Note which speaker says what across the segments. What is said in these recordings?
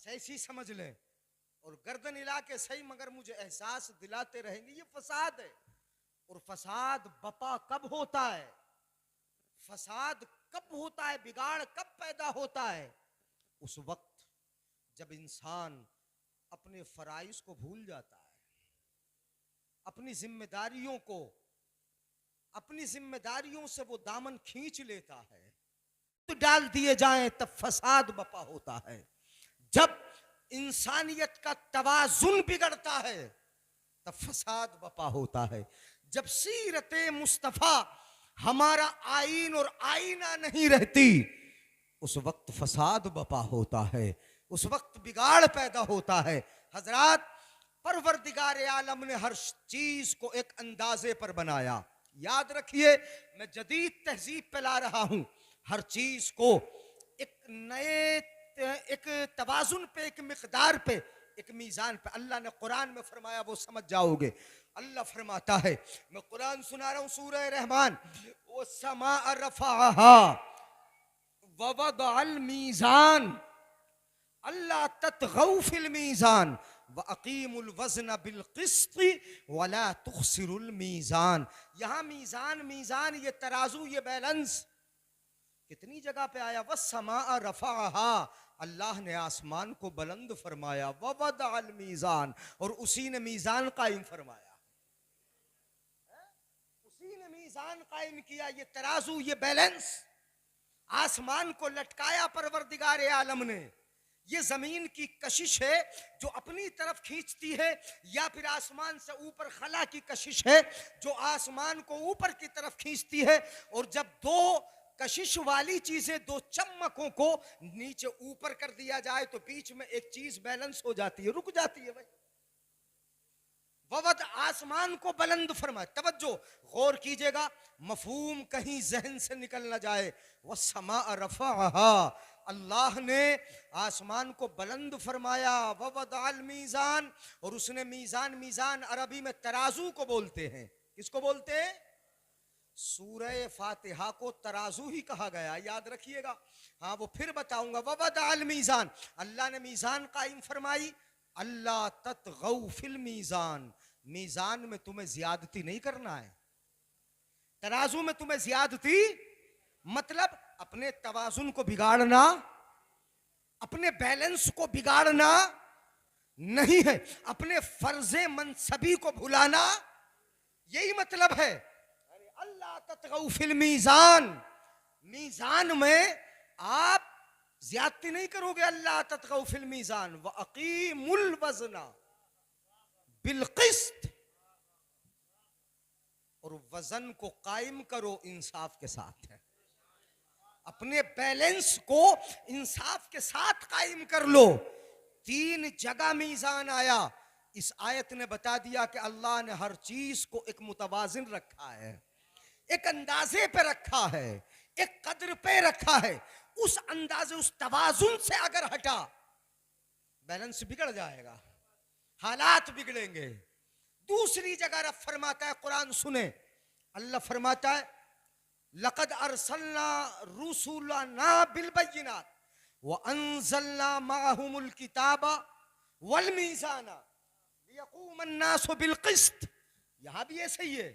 Speaker 1: बस ऐसी समझ लें और गर्दन हिला के सही मगर मुझे एहसास दिलाते रहेंगे, ये फसाद है। और फसाद बपा कब होता है, फसाद कब होता है, बिगाड़ कब पैदा होता है? उस वक्त जब इंसान अपने फराइज को भूल जाता है, अपनी जिम्मेदारियों को, अपनी जिम्मेदारियों से वो दामन खींच लेता है, तो डाल दिए जाएं तब फसाद बपा होता है। जब इंसानियत का तवाजुन बिगड़ता है तब फसाद बपा होता है। जब सीरते मुस्तफा हमारा आईन और आईना नहीं रहती, उस वक्त फसाद बपा होता है, उस वक्त बिगाड़ पैदा होता है। हजरात, परवरदिगार आलम ने हर चीज को एक अंदाजे पर बनाया। याद रखिए, मैं जदीद तहजीब पे ला रहा हूं। हर चीज को एक नए, एक तवाजुन पे, एक मिकदार पे, एक मीजान पे। अल्लाह ने कुरान में फरमाया, वो समझ जाओगे। अल्लाह फरमाता है, मैं कुरान सुना रहा हूं, सूरह रहमान, वो समा रफ़अहा ववदअल मीज़ान अल्ला ततगौ फिल मीज़ान व अकीमुल वज़न बिल क़िस्त वला तुख़सिरुल मीज़ान। यहाँ मीज़ान, मीज़ान ये तराजू, ये बैलेंस कितनी जगह पे आया? वस्समा रफ़अहा, अल्लाह ने आसमान को बुलंद फरमाया, ववदअल मीज़ान, और उसी ने मीज़ान कायम फरमाया, उसी ने मीज़ान कायम किया। ये तराजू, ये बैलेंस, आसमान को लटकाया परवरदिगार आलम ने। ये जमीन की कशिश है जो अपनी तरफ खींचती है, या फिर आसमान से ऊपर खला की कशिश है जो आसमान को ऊपर की तरफ खींचती है। और जब दो कशिश वाली चीजें, दो चम्मकों को नीचे ऊपर कर दिया जाए तो बीच में एक चीज बैलेंस हो जाती है, रुक जाती है भाई। ववद, आसमान को बुलंद फरमाए। तवज्जो, गौर कीजिएगा, मफहूम कहीं जहन से निकल ना जाए। वस्समा रफ़अहा, अल्लाह ने आसमान को बुलंद फरमाया, ववदअल मीज़ान, और उसने मीज़ान, मीज़ान अरबी में तराजू को बोलते हैं। किसको बोलते हैं? सूरह फातिहा को तराजू ही कहा गया, याद रखिएगा। हाँ, वो फिर बताऊंगा। ववदअल मीज़ान, अल्लाह ने मीज़ान कायम फरमाई। अल्लाह ततगौ फिल मीज़ान, मीज़ान में तुम्हें ज्यादती नहीं करना है, तराजू में तुम्हें ज्यादती मतलब अपने तवाजुन को बिगाड़ना, अपने बैलेंस को बिगाड़ना नहीं है, अपने फर्जे मनसबी को भुलाना, यही मतलब है। अल्लाह ततगौ फिल मीज़ान, मीज़ान में आप ज्यादती नहीं करोगे। अल्लाह ततगौ फिल मीज़ान व अकीमुल वज़ना बिल क़िस्त, और वजन को कायम करो इंसाफ के साथ है। अपने बैलेंस को इंसाफ के साथ कायम कर लो। 3 जगह मीज़ान आया। इस आयत ने बता दिया कि अल्लाह ने हर चीज को एक मुतवाजिन रखा है, एक अंदाजे पे रखा है, एक कदर पे रखा है। उस अंदाजे, उस तवाजुन से अगर हटा, बैलेंस बिगड़ जाएगा, हालात बिगड़ेंगे। दूसरी जगह रब फरमाता है, कुरान सुने, अल्लाह फरमाता है, लक़द अरसलना रुसुलना बिल बय्यिनात व अंज़लना मअहुमुल किताब वल मीज़ाना लियक़ूमन नासु बिल क़िस्त। यहां भी ऐसे ही है,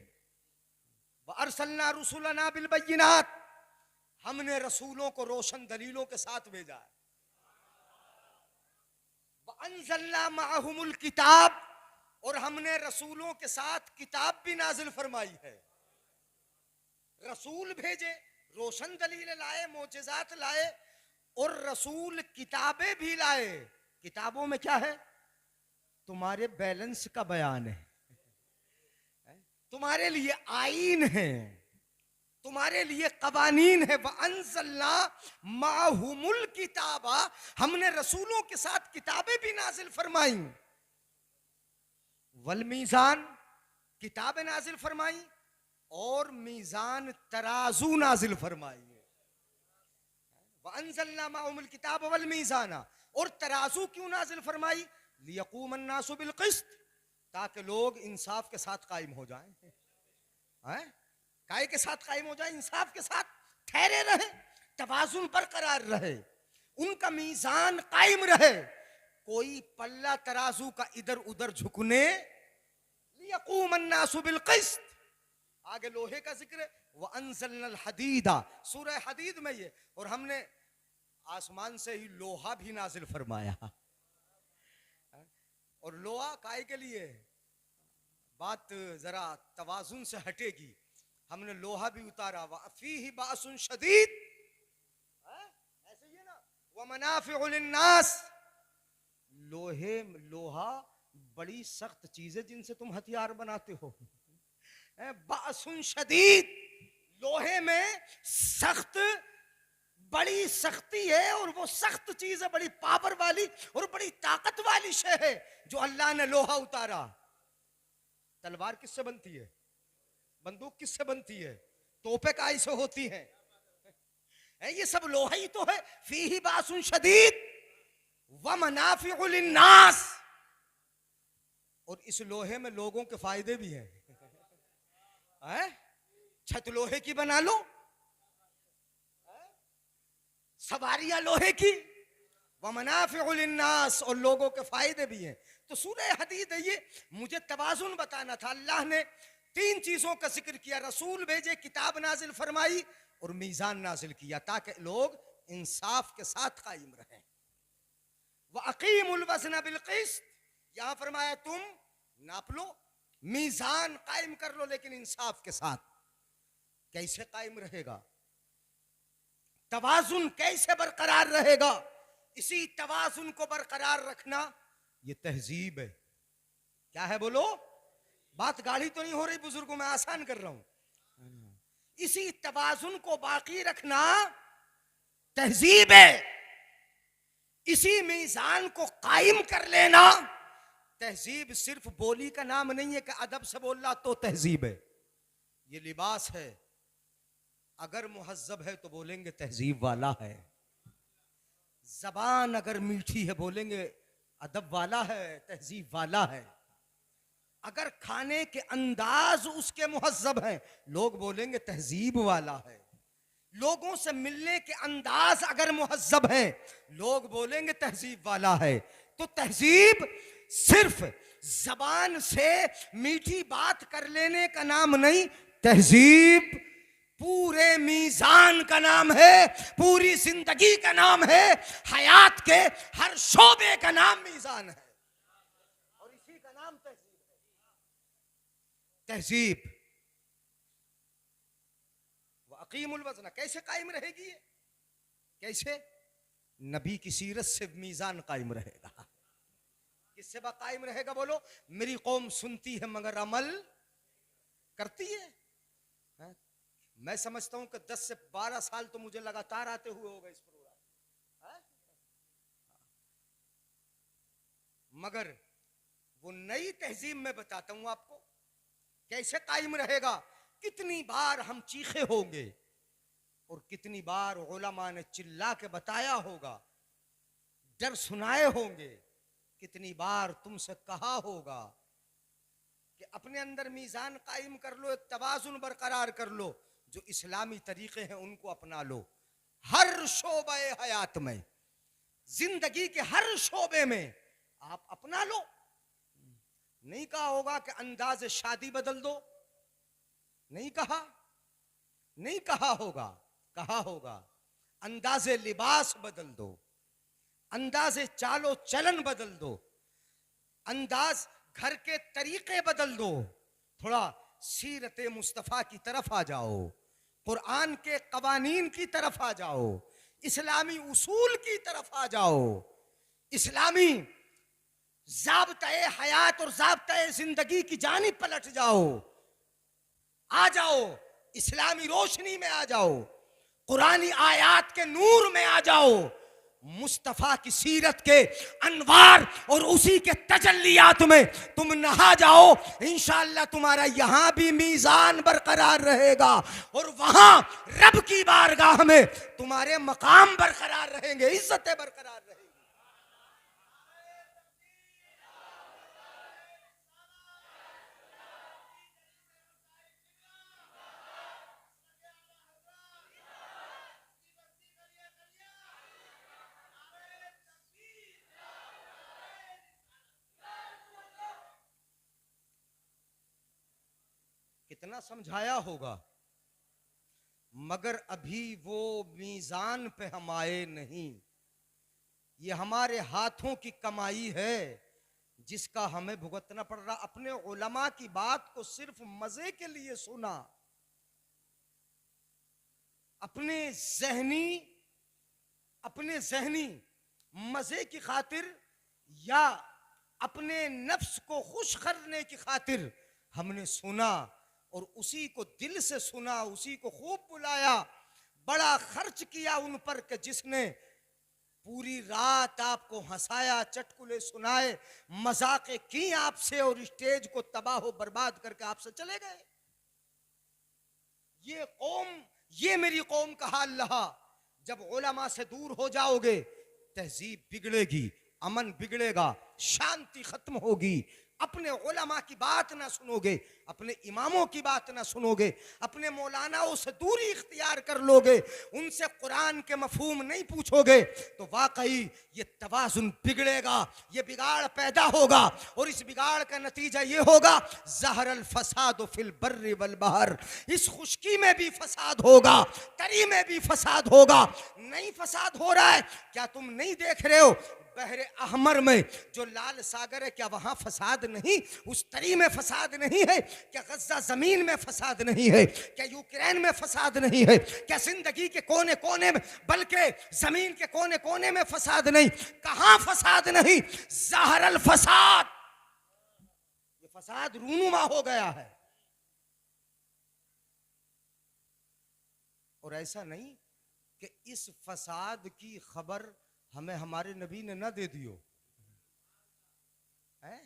Speaker 1: व अरसलना रुसुलना बिल बय्यिनात, हमने रसूलों को रोशन दलीलों के साथ भेजा है। व अंज़लना मअहुमुल किताब, और हमने रसूलों के साथ किताब भी नाजिल फरमाई है। रसूल भेजे, रोशन दलीलें लाए, मोजेज़ात लाए, और रसूल किताबें भी लाए। किताबों में क्या है? तुम्हारे बैलेंस का बयान है, तुम्हारे लिए आईन है, तुम्हारे लिए कवानीन है। व अंज़लना मअहुमुल किताबा, हमने रसूलों के साथ किताबें भी नाजिल फरमाई। वल मीज़ान, किताबें नाजिल फरमाई, और मीज़ान तराजू नाजिल फरमाई। व अंज़लना मअहुमुल किताब वल मीज़ाना, और तराजू क्यों नाजिल फरमाई? लियक़ूमन नासु बिल क़िस्त, ताकि लोग इंसाफ के साथ कायम हो जाएं। काय के साथ कायम हो जाए? इंसाफ के साथ ठहरे रहे, तवाजुन बरकरार रहे, उनका मीज़ान कायम रहे। कोई पल्ला तराजू का इधर उधर झुकने, लियक़ूम अन्नासु बिल क़िस्त। आगे लोहे का जिक्र है, व अंज़लनल हदीदा, सूरह हदीद में ये, और हमने आसमान से ही लोहा भी नाजिल फरमाया। और लोहा काय के लिए? बात जरा तवाजुन से हटेगी। हमने लोहा भी उतारा, फीही बासुन शदीद, ऐसे ही है ना, व मनाफ़िउ लिन्नास। लोहा बड़ी सख्त चीज है जिनसे तुम हथियार बनाते हो। बासुन शदीद, लोहे में सख्त, बड़ी सख्ती है, और वो सख्त चीज है, बड़ी पावर वाली और बड़ी ताकत वाली शय है जो अल्लाह ने लोहा उतारा। तलवार किससे बनती है? बंदूक किससे बनती है? तोपे काय से होती है? ये सब लोहा ही तो है। फीही बासुन शदीद व मनाफ़िउ लिन्नास, और इस लोहे में लोगों के फायदे भी हैं। छत लोहे की बना लो, सवारियां लोहे की, व मनाफ़िउ लिन्नास, और लोगों के फायदे भी हैं। तो सूरह हदीद है ये। मुझे तवाज़ुन बताना था। अल्लाह ने 3 चीजों का जिक्र किया, रसूल भेजे, किताब नाजिल फरमाई और मीजान नाजिल किया, ताकि लोग इंसाफ के साथ कायम रहें। व अक़ीमुल वज़्न बिल क़िस्त, यहां फरमाया तुम नाप लो, मीजान कायम कर लो, लेकिन इंसाफ के साथ। कैसे कायम रहेगा? तवाजुन कैसे बरकरार रहेगा? इसी तवाजुन को बरकरार रखना ये तहजीब है। क्या है बोलो? बात गाढ़ी तो नहीं हो रही बुजुर्गों, मैं आसान कर रहा हूं। इसी तवाजुन को बाकी रखना तहजीब है। इसी मीजान को कायम कर लेना तहजीब। सिर्फ बोली का नाम नहीं है कि अदब से बोलना तो तहजीब है। ये लिबास है। अगर मुहज्जब है तो बोलेंगे तहजीब वाला है। जबान अगर मीठी है बोलेंगे अदब वाला है, तहजीब वाला है। अगर खाने के अंदाज उसके मुहज्जब हैं, लोग बोलेंगे तहजीब वाला है। लोगों से मिलने के अंदाज अगर मुहज्जब हैं, लोग बोलेंगे तहजीब वाला है। तो तहजीब सिर्फ जबान से मीठी बात कर लेने का नाम नहीं, तहजीब पूरे मीजान का नाम है, पूरी जिंदगी का नाम है, हयात के हर शोबे का नाम मीजान है, और इसी का नाम तहजीब है। तहजीब व अक़ीमुल वज़्न, कैसे कायम रहेगी ये? कैसे? नबी की सीरत से मीजान कायम रहेगा। किससे बा कायम रहेगा बोलो? मेरी कौम सुनती है मगर अमल करती है। मैं समझता हूं कि 10 से 12 साल तो मुझे लगातार आते हुए होगा इस प्रोग्राम, मगर वो नई तहजीब में बताता हूं आपको कैसे कायम रहेगा। कितनी बार हम चीखे होंगे और कितनी बार उलमा ने चिल्ला के बताया होगा, डर सुनाए होंगे, कितनी बार तुमसे कहा होगा कि अपने अंदर मीजान कायम कर लो, एक तवाजुन बरकरार कर लो, जो इस्लामी तरीके हैं उनको अपना लो। हर शोबे हयात में, जिंदगी के हर शोबे में आप अपना लो। नहीं कहा होगा कि अंदाज शादी बदल दो, नहीं कहा, नहीं कहा होगा, कहा होगा अंदाजे लिबास बदल दो, अंदाजे चालो चलन बदल दो, अंदाज घर के तरीके बदल दो, थोड़ा सीरत मुस्तफ़ा की तरफ आ जाओ, कुरान के कवानीन की तरफ आ जाओ, इस्लामी उसूल की तरफ आ जाओ, इस्लामी ज़ाब्ता-ए हयात और ज़ाब्ता-ए जिंदगी की जानिब पलट जाओ। आ जाओ, इस्लामी रोशनी में आ जाओ, कुरानी आयात के नूर में आ जाओ, मुस्तफ़ा की सीरत के अनवार और उसी के तजल्लियात में तुम नहा जाओ। इंशाअल्लाह तुम्हारा यहां भी मीज़ान बरकरार रहेगा और वहां रब की बारगाह में तुम्हारे मकाम बरकरार रहेंगे, इज्जतें बरकरार रहेंगी। कितना समझाया होगा, मगर अभी वो मीजान पे हम आए नहीं। ये हमारे हाथों की कमाई है जिसका हमें भुगतना पड़ रहा। अपने उलमा की बात को सिर्फ मजे के लिए सुना, अपने जहनी मजे की खातिर या अपने नफ्स को खुश करने की खातिर हमने सुना, और उसी को दिल से सुना, उसी को खूब बुलाया, बड़ा खर्च किया उन पर कि जिसने पूरी रात आपको हंसाया, चटकुले सुनाए, मजाक की आपसे, और स्टेज को तबाह बर्बाद करके आपसे चले गए। ये मेरी कौम का हाल रहा। जब उलमा से दूर हो जाओगे, तहजीब बिगड़ेगी, अमन बिगड़ेगा, शांति खत्म होगी। अपने उलमा की बात ना सुनोगे, अपने इमामों की बात ना सुनोगे, अपने मौलानाओं से दूरी इख्तियार कर लोगे, उनसे कुरान के मफहूम नहीं पूछोगे, तो वाकई ये तवाज़ुन बिगड़ेगा, ये बिगाड़ पैदा होगा। और इस बिगाड़ का नतीजा ये होगा, ज़हरल फसाद फिल बर्रि वल बहर, इस खुशकी में भी फसाद होगा, तरी में भी फसाद होगा। नहीं फसाद हो रहा है क्या? तुम नहीं देख रहे हो बहरे अहमर में जो लाल सागर है, क्या वहां फसाद नहीं? उस तरी में फसाद नहीं है क्या? गज़ा जमीन में फसाद नहीं है क्या? यूक्रेन में फसाद नहीं है क्या? जिंदगी के कोने कोने में, बल्कि जमीन के कोने कोने में फसाद नहीं? कहां फसाद नहीं? ज़हरल फसाद, ये फसाद रूनुमा हो गया है। और ऐसा नहीं कि इस फसाद की खबर हमें हमारे नबी ने न दे दियो, है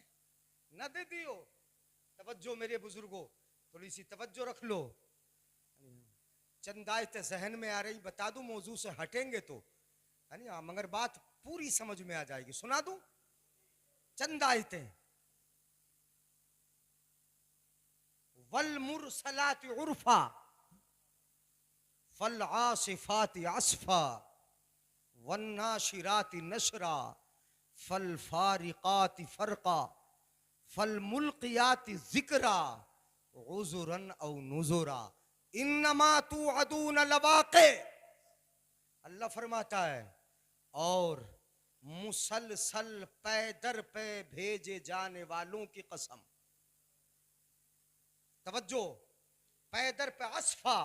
Speaker 1: न दे दियो। तवज्जो मेरे बुजुर्गों, थोड़ी सी तवज्जो रख लो। चंद आयतें जहन में आ रही, बता दूं, मौजू से हटेंगे तो है नहीं, मगर बात पूरी समझ में आ जाएगी। सुना दूं चंद आयतें। वल मुरसलाति उर्फा फल आसिफाति अस्फा वन्नाशिराति नशरा फल फारिकाति फरका फल मुल्कियाति जिक्रा उज़ुरन औ नुज़ुरा इन्नमा तुअदून लवाक़े। अल्लाह फरमाता है, और मुसलसल पे दर पे भेजे जाने वालों की कसम। तवज्जो, पे दर पे अस्फा,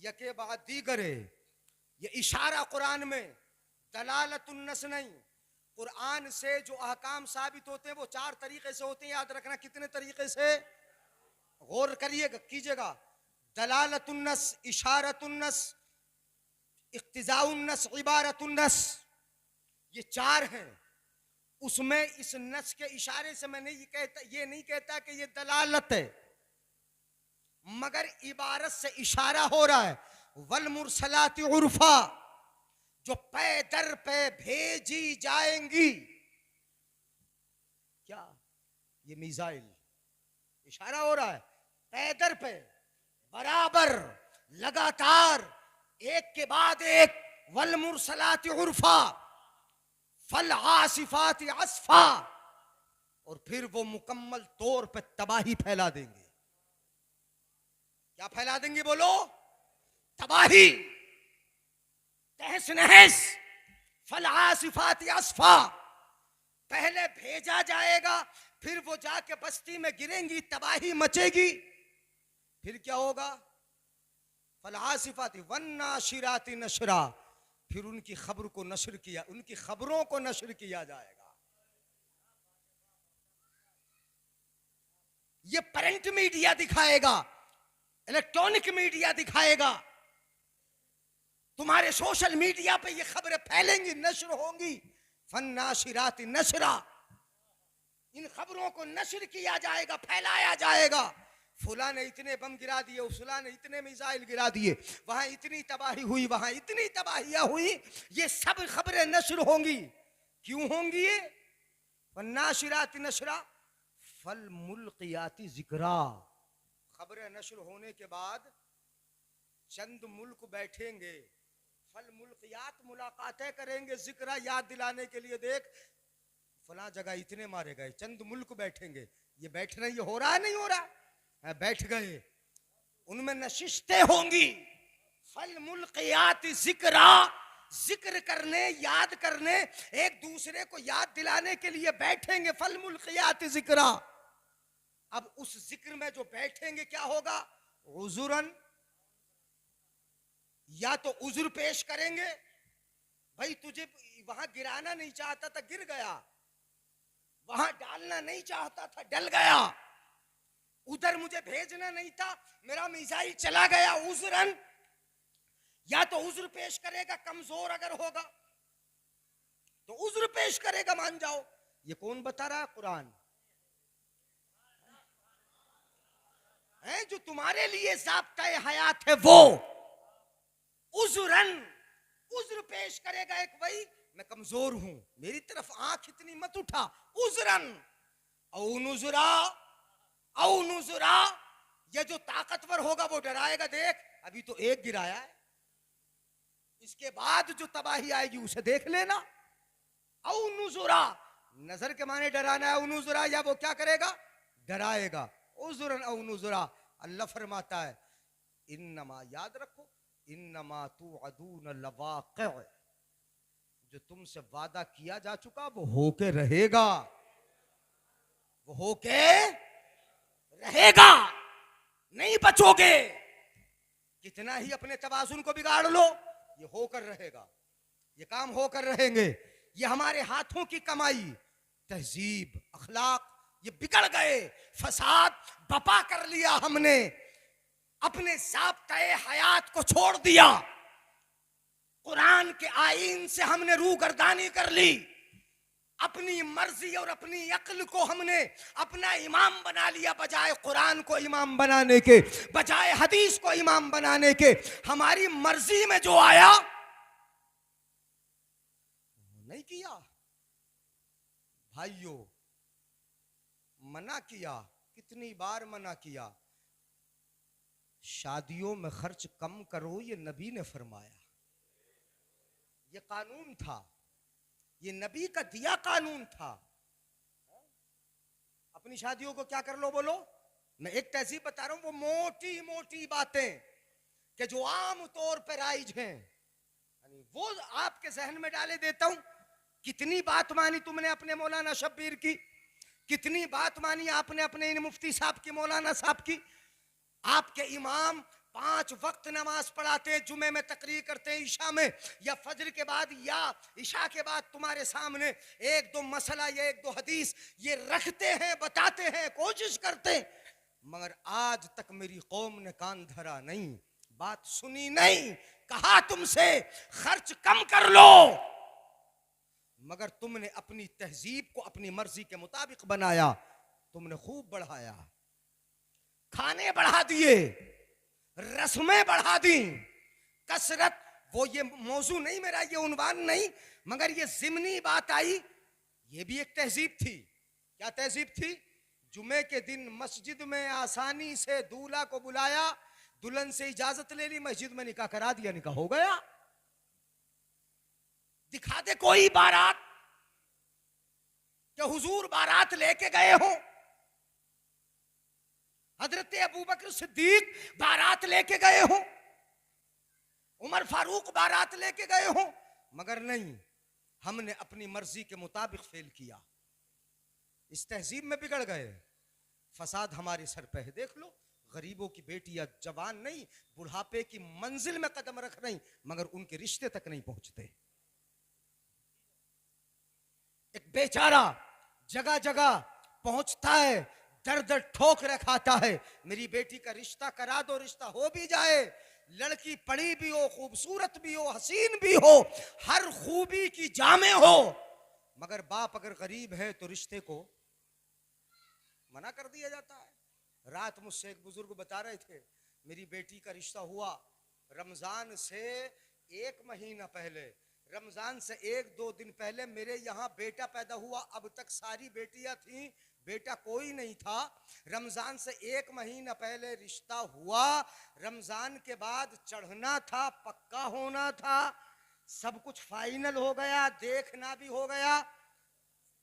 Speaker 1: यके बाद दीगरे, ये इशारा कुरान में दलालतुन्नस नहीं। कुरान से जो अहकाम साबित होते हैं वो चार तरीके से होते हैं, याद रखना। कितने तरीके से? गौर करिएगा, कीजिएगा। दलालतुन्नस, इशारतुन्नस, इक्तिजाउन्नस, इबारतुन्नस, ये चार हैं। उसमें इस नस के इशारे से मैं ये नहीं कहता कि ये दलालत है, मगर इबारत से इशारा हो रहा है। वल मुरसलाति उर्फा, जो पे दर पे भेजी जाएंगी। क्या? ये मिसाइल, इशारा हो रहा है पे दर पे, बराबर, लगातार, एक के बाद एक। वल मुरसलाति उर्फा फल आसिफाति अस्फा, और फिर वो मुकम्मल तौर पे तबाही फैला देंगे। क्या फैला देंगे? बोलो, तबाही, तहस नहस। फल आसिफाति अस्फा, पहले भेजा जाएगा, फिर वो जाके बस्ती में गिरेंगी, तबाही मचेगी। फिर क्या होगा? फल आसिफाति वन्नाशिराति नशरा, फिर उनकी खबर को नशर किया, उनकी खबरों को नशर किया जाएगा। ये प्रिंट मीडिया दिखाएगा, इलेक्ट्रॉनिक मीडिया दिखाएगा, तुम्हारे सोशल मीडिया पे ये खबरें फैलेंगी, नशर होंगी। फन्नाशिराति नशरा, इन खबरों को नशर किया जाएगा, फैलाया जाएगा। फुला ने इतने बम गिरा दिए, फुला ने इतने मिसाइल गिरा दिए, वहां इतनी तबाही हुई, वहां इतनी तबाहियां हुई। ये सब खबरें नशर होंगी। क्यों होंगी ये? फन्नाशिराति नशरा फल मुल्कियाति जिक्रा। खबरें नशर होने के बाद चंद मुल्क बैठेंगे, फल मुल्कियात मुलाकातें करेंगे, जिक्रा याद दिलाने के लिए। देख, फला जगह इतने मारे गए, चंद मुल्क बैठेंगे। ये बैठ रहे, ये हो रहा है नहीं हो रहा? बैठ गए, उनमें नशिस्तें होंगी। फल मुल्कियात जिक्रा, जिक्र करने, याद करने, एक दूसरे को याद दिलाने के लिए बैठेंगे। फल मुल्कियात जिक्रा। अब उस जिक्र में जो बैठेंगे क्या होगा? उजुरन, या तो उजुर पेश करेंगे, भाई तुझे वहां गिराना नहीं चाहता था गिर गया, वहां डालना नहीं चाहता था डल गया, उधर मुझे भेजना नहीं था मेरा मिसाइल चला गया, उजरन। या तो उज्र पेश करेगा, कमजोर अगर होगा तो उज्र पेश करेगा, मान जाओ। ये कौन बता रहा है? कुरान है। जो तुम्हारे लिए ज़ाब्ता हयात है वो उज्रन, उज्र पेश करेगा। एक भाई मैं कमजोर हूं, मेरी तरफ आंख इतनी मत उठा, उज्रन। औ नुज़रा, औ नुज़रा, ये जो ताकतवर होगा वो डराएगा, देख अभी तो एक गिराया है, इसके बाद जो तबाही आएगी उसे देख लेना। औ नुज़रा, नजर के माने डराना है, नुज़रा, या वो क्या करेगा? डराएगा। उज़रन औ नुज़रा। अल्लाह फरमाता है इन्नमा, याद रखो, इन्नमा तुअदून लवाक़िअ, जो तुमसे वादा किया जा चुका वो होके रहेगा, वो होके रहेगा, नहीं बचोगे। कितना ही अपने तवाज़ुन को बिगाड़ लो, ये होकर रहेगा, ये काम होकर रहेंगे। ये हमारे हाथों की कमाई, तहजीब, अखलाक, ये बिगड़ गए, फसाद बपा कर लिया हमने, अपने ज़ाब्ते हयात को छोड़ दिया, कुरान के आईन से हमने रूगर्दानी कर ली, अपनी मर्जी और अपनी अक्ल को हमने अपना इमाम बना लिया, बजाय कुरान को इमाम बनाने के, बजाय हदीस को इमाम बनाने के। हमारी मर्जी में जो आया नहीं किया। भाइयों, मना किया, कितनी बार मना किया, शादियों में खर्च कम करो, ये नबी ने फरमाया, ये कानून था, ये नबी का दिया कानून था। अपनी शादियों को क्या कर लो बोलो। मैं एक तहजीब बता रहा हूं, वो मोटी मोटी बातें कि जो आम तौर पर राइज हैं, वो आपके जहन में डाले देता हूं। कितनी बात मानी तुमने अपने मौलाना शब्बीर की, कितनी बात मानी आपने अपने इन मुफ्ती साहब की, मौलाना साहब की। आपके इमाम 5 वक्त नमाज पढ़ाते हैं, जुमे में तकरीर करते हैं, ईशा में या फजर के बाद या ईशा के बाद तुम्हारे सामने एक दो मसला या एक दो हदीस ये रखते हैं, बताते हैं, कोशिश करते हैं, मगर आज तक मेरी कौम ने कान धरा नहीं, बात सुनी नहीं। कहा तुमसे खर्च कम कर लो, मगर तुमने अपनी तहजीब को अपनी मर्जी के मुताबिक बनाया, तुमने खूब बढ़ाया, खाने बढ़ा दिए, रस्में बढ़ा दी, कसरत। वो ये मौजू नहीं मेरा, ये उन्वान नहीं, मगर ये जिमनी बात आई, ये भी एक तहजीब थी। क्या तहजीब थी? जुमे के दिन मस्जिद में आसानी से दूल्हा को बुलाया, दुल्हन से इजाजत ले ली, मस्जिद में निकाह करा दिया, निकाह हो गया। दिखा दे कोई बारात कि हुजूर बारात लेके गए हो, हजरत अबू बकर सिद्दीक बारात लेके गए हो, उमर फारूक बारात लेके गए हो, मगर नहीं, हमने अपनी मर्जी के मुताबिक फेल किया, इस तहजीब में बिगड़ गए। फसाद हमारे सर पे है, देख लो, गरीबों की बेटियां जवान नहीं, बुढ़ापे की मंजिल में कदम रख रही, मगर उनके रिश्ते तक नहीं पहुंचते। एक बेचारा जगह जगह पहुंचता है, दर दर ठोकर खाता है, मेरी बेटी का रिश्ता करा दो, रिश्ता हो भी जाए, लड़की पढ़ी भी हो, खूबसूरत भी हो, हसीन भी हो, हर खूबी की जामे हो, मगर बाप अगर गरीब है तो रिश्ते को मना कर दिया जाता है। रात मुझसे एक बुजुर्ग बता रहे थे, मेरी बेटी का रिश्ता हुआ रमजान से 1 महीना पहले, रमजान से 1-2 दिन पहले मेरे यहाँ बेटा पैदा हुआ, अब तक सारी बेटियां थीं, बेटा कोई नहीं था। रमजान से 1 महीना पहले रिश्ता हुआ, रमजान के बाद चढ़ना था, पक्का होना था, सब कुछ फाइनल हो गया, देखना भी हो गया।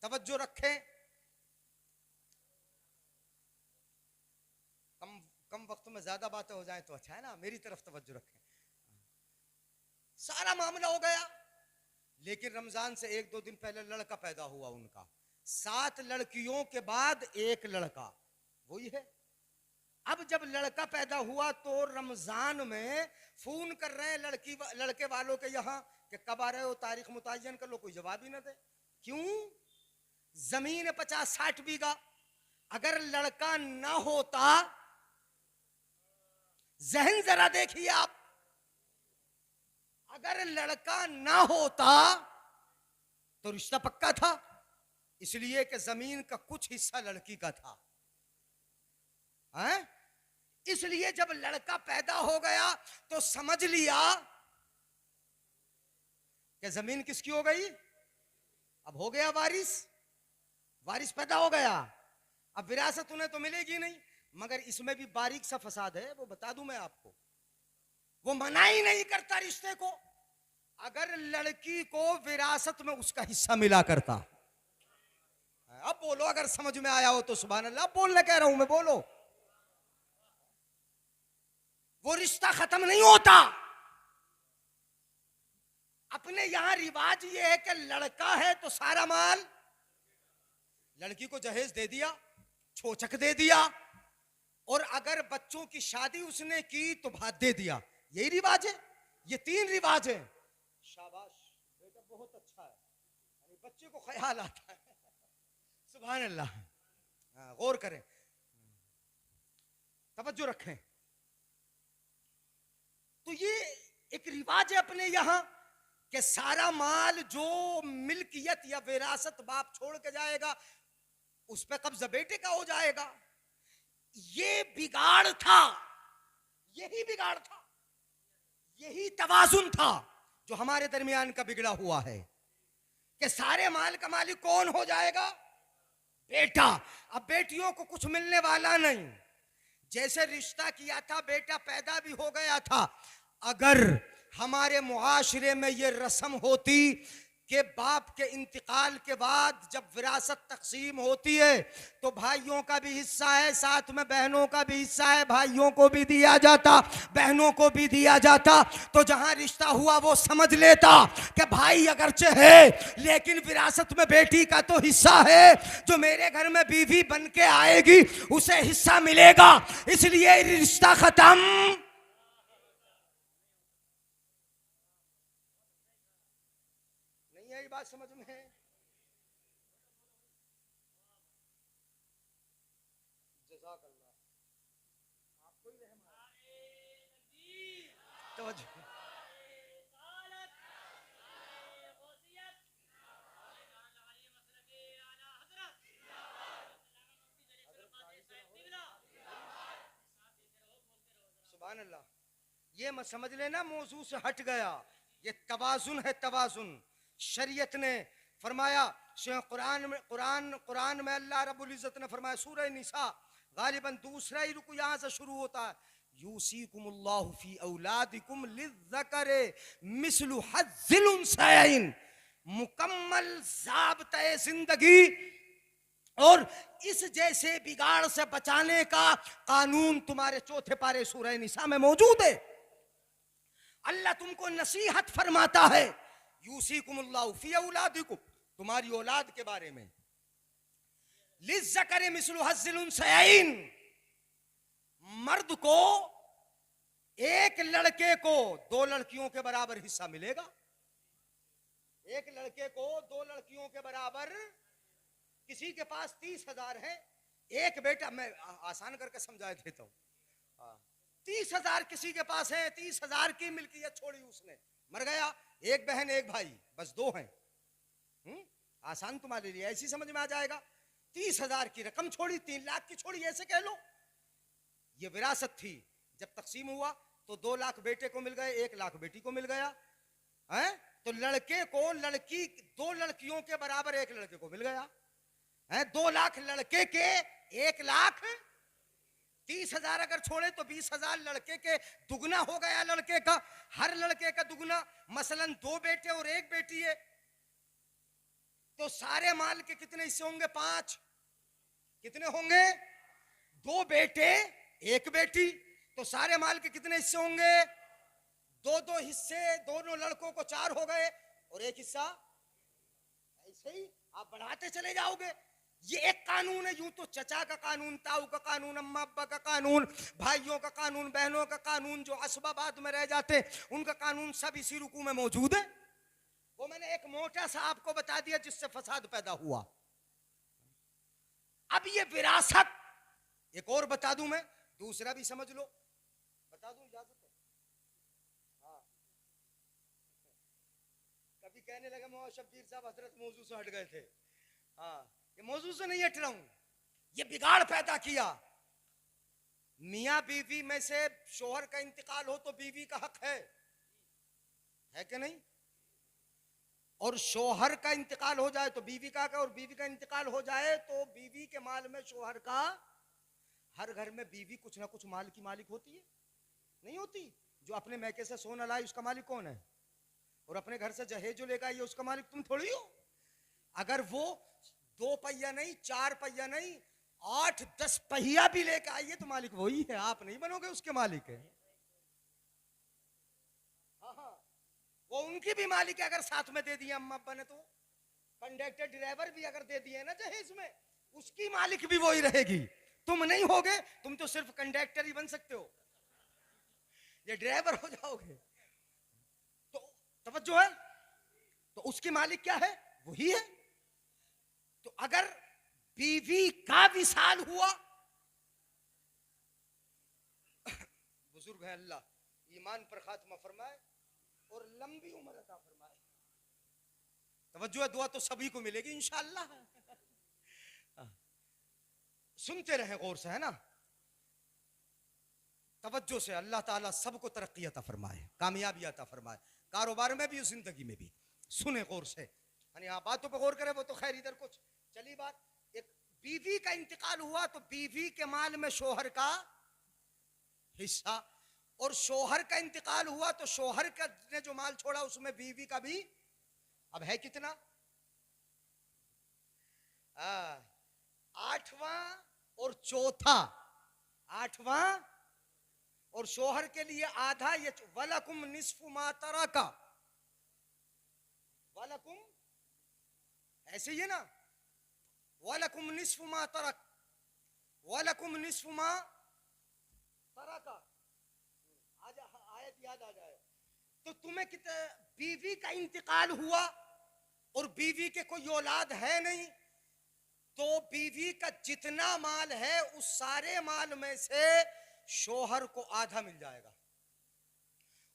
Speaker 1: तवज्जो रखें, कम वक्त में ज्यादा बातें हो जाएं तो अच्छा है ना, मेरी तरफ तवज्जो रखें। सारा मामला हो गया, लेकिन रमजान से 1-2 दिन पहले लड़का पैदा हुआ उनका। 7 लड़कियों के बाद एक लड़का, वही है। अब जब लड़का पैदा हुआ तो रमजान में फोन कर रहे हैं लड़के वालों के यहाँ कि कब आ रहे हो, तारीख मुतय्यन कर लो, कोई जवाब ही ना दे। क्यों? जमीन 50-60 बीघा, अगर लड़का ना होता, जहन जरा देखिए आप, अगर लड़का ना होता तो रिश्ता पक्का था, इसलिए कि जमीन का कुछ हिस्सा लड़की का था। है? इसलिए जब लड़का पैदा हो गया तो समझ लिया कि जमीन किसकी हो गई। अब हो गया वारिस, वारिस पैदा हो गया। अब विरासत उन्हें तो मिलेगी नहीं, मगर इसमें भी बारीक सा फसाद है, वो बता दूं मैं आपको। वो मना ही नहीं करता रिश्ते को। अगर लड़की को विरासत में उसका हिस्सा मिला करता, अब बोलो अगर समझ में आया हो तो सुभान अल्लाह। बोलने कह रहा हूं मैं, बोलो। वो रिश्ता खत्म नहीं होता। अपने यहां रिवाज ये है कि लड़का है तो सारा माल, लड़की को जहेज दे दिया, छोचक दे दिया, और अगर बच्चों की शादी उसने की तो भात दे दिया। यही रिवाज है, ये 3 रिवाज है। शाबाश बेटा, बहुत अच्छा है, बच्चे को ख्याल आता है। सुभान अल्लाह। गौर करें, तवज्जो रखें। तो ये एक रिवाज है अपने यहां कि सारा माल जो मिल्कियत या विरासत बाप छोड़ के जाएगा, उस पर कब्जा बेटे का हो जाएगा। ये बिगाड़ था, यही बिगाड़ था, यही तवाजुन था जो हमारे दरमियान का बिगड़ा हुआ है कि सारे माल का मालिक कौन हो जाएगा? बेटा। अब बेटियों को कुछ मिलने वाला नहीं। जैसे रिश्ता किया था, बेटा पैदा भी हो गया था। अगर हमारे मुआशरे में ये रस्म होती कि बाप के इंतकाल के बाद जब विरासत तकसीम होती है तो भाइयों का भी हिस्सा है, साथ में बहनों का भी हिस्सा है, भाइयों को भी दिया जाता, बहनों को भी दिया जाता, तो जहां रिश्ता हुआ वो समझ लेता कि भाई अगरचे है लेकिन विरासत में बेटी का तो हिस्सा है, जो मेरे घर में बीवी बन के आएगी उसे हिस्सा मिलेगा, इसलिए रिश्ता खत्म। बात समझ में है? जज़ाकल्लाह, आपको ही रहमत। तवज्जो। सुभान अल्लाह। ये मत समझ लेना मौजू से हट गया, ये तवाजुन है, तवाजुन। शरीयत ने फरमाया, कुरान में अल्लाह रब्बुल इज्जत ने फरमाया, सूरह निसा गालिबन दूसरा ही रुकू यहां से शुरू होता है, यूसीकुमुल्लाहु फी औलादिकुम लिज़्ज़करि मिस्लु हज़्ज़िल उन्सयैन। मुकम्मल ज़ाब्ते जिंदगी और इस जैसे बिगाड़ से बचाने का कानून तुम्हारे चौथे पारे सूरह निसा में मौजूद है। अल्लाह तुमको नसीहत फरमाता है, यूसीकुमुल्लाहु फी औलादिकुम, तुम्हारी औलाद के बारे में, लिज़्ज़करि मिस्लु हज़्ज़िल उन्सयैन, मर्द को एक लड़के को 2 लड़कियों के बराबर हिस्सा मिलेगा। एक लड़के को 2 लड़कियों के बराबर, किसी के पास 30,000 है, एक बेटा, मैं आसान करके समझा देता हूं, 30,000 किसी के पास है, 30,000 की मिल्कियत छोड़ी उसने, मर गया, एक बहन एक भाई, बस 2 हैं। आसान तुम्हारे लिए ऐसी समझ में आ जाएगा। 30,000 की रकम छोड़ी, 3 लाख की छोड़ी, ऐसे कह लो। ये विरासत थी, जब तकसीम हुआ तो 2 लाख बेटे को मिल गए, 1 लाख बेटी को मिल गया है। तो लड़के को लड़की 2 लड़कियों के बराबर 1 लड़के को मिल गया है। 2 लाख लड़के के, 1 लाख, 30,000 अगर छोड़े तो 20,000 लड़के के, दुगना हो गया लड़के का, हर लड़के का दुगना। मसलन 2 बेटे और 1 बेटी है तो सारे माल के कितने हिस्से होंगे? 5। कितने होंगे? 2 बेटे एक बेटी, तो सारे माल के कितने हिस्से होंगे? दो दो हिस्से, दोनों लड़कों को 4 हो गए और एक हिस्सा। ऐसे ही आप बढ़ाते चले जाओगे। ये एक कानून है। यूं तो चचा का कानून, ताऊ का कानून, अम्मा अब्बा का कानून, भाइयों का कानून, बहनों का कानून, जो असबाबाद में रह जाते उनका कानून सब इसी रुकू में मौजूद है। वो मैंने एक मोटा सा आपको बता दिया जिससे फसाद पैदा हुआ। अब ये विरासत एक और बता दूं मैं, दूसरा भी समझ लो। बता दूं, इजाजत है? हाँ। कभी कहने लगा मौलाना शब्बीर साहब हजरत मौजू से हट गए थे। हाँ, ये मौजू से नहीं हट रहा हूं। ये बिगाड़ पैदा किया। मियां बीवी में से शोहर का इंतकाल हो तो बीवी का हक है कि नहीं? और शोहर का इंतकाल हो जाए तो बीवी का, और बीवी का इंतकाल हो जाए तो बीवी के माल में शोहर का। हर घर में बीवी कुछ ना कुछ माल की मालिक होती है, नहीं होती? जो अपने मैके से सोना लाई उसका मालिक कौन है? और अपने घर से जहेज जो लेकर आई है उसका मालिक तुम थोड़ी हो। अगर वो 2 पहिया नहीं, 4 पहिया नहीं, 8-10 पहिया भी लेकर आई है तो मालिक वही है, आप नहीं बनोगे उसके मालिक है। हाँ हाँ, वो उनकी भी मालिक है। अगर साथ में दे दिए अम्मा अब्बा ने तो कंडक्टर ड्राइवर भी अगर दे दिए ना जहेज में, उसकी मालिक भी वही रहेगी। तुम नहीं होगे, तुम तो सिर्फ कंडक्टर ही बन सकते हो, ये ड्राइवर हो जाओगे। तो तवज्जो है? तो उसकी मालिक क्या है? वही है। तो अगर बीवी का विसाल हुआ, बुजुर्ग है अल्लाह, ईमान पर खात्मा फरमाए और लंबी उम्र अता फरमाए। तवज्जो है, दुआ तो सभी को मिलेगी इंशाअल्लाह। सुनते रहे गौर से, है ना? तवज्जो से। अल्लाह ताला सबको तरक्की अता फरमाए, कामयाबी अता फरमाए, कारोबार में भी, जिंदगी में भी। सुने गौर से, यानी आप बातों पर गौर करें, वो तो खैर इधर कुछ चली बात। एक बीवी का इंतकाल हुआ तो बीवी के माल में शोहर का हिस्सा, और शोहर का इंतकाल हुआ तो शोहर का ने जो माल छोड़ा उसमें बीवी का भी। अब है कितना? 8वां और चौथा। 8वां और शोहर के लिए आधा। ये वलकुम निस्फु मा तरका, वलकुम ऐसे ही है ना, वलकुम निस्फु मा तरक, वलकुम निस्फु मा तरका। आयत याद आ जाए तो तुम्हें कितना। बीवी का इंतकाल हुआ और बीवी के कोई औलाद है नहीं, तो बीवी का जितना माल है उस सारे माल में से शोहर को आधा मिल जाएगा।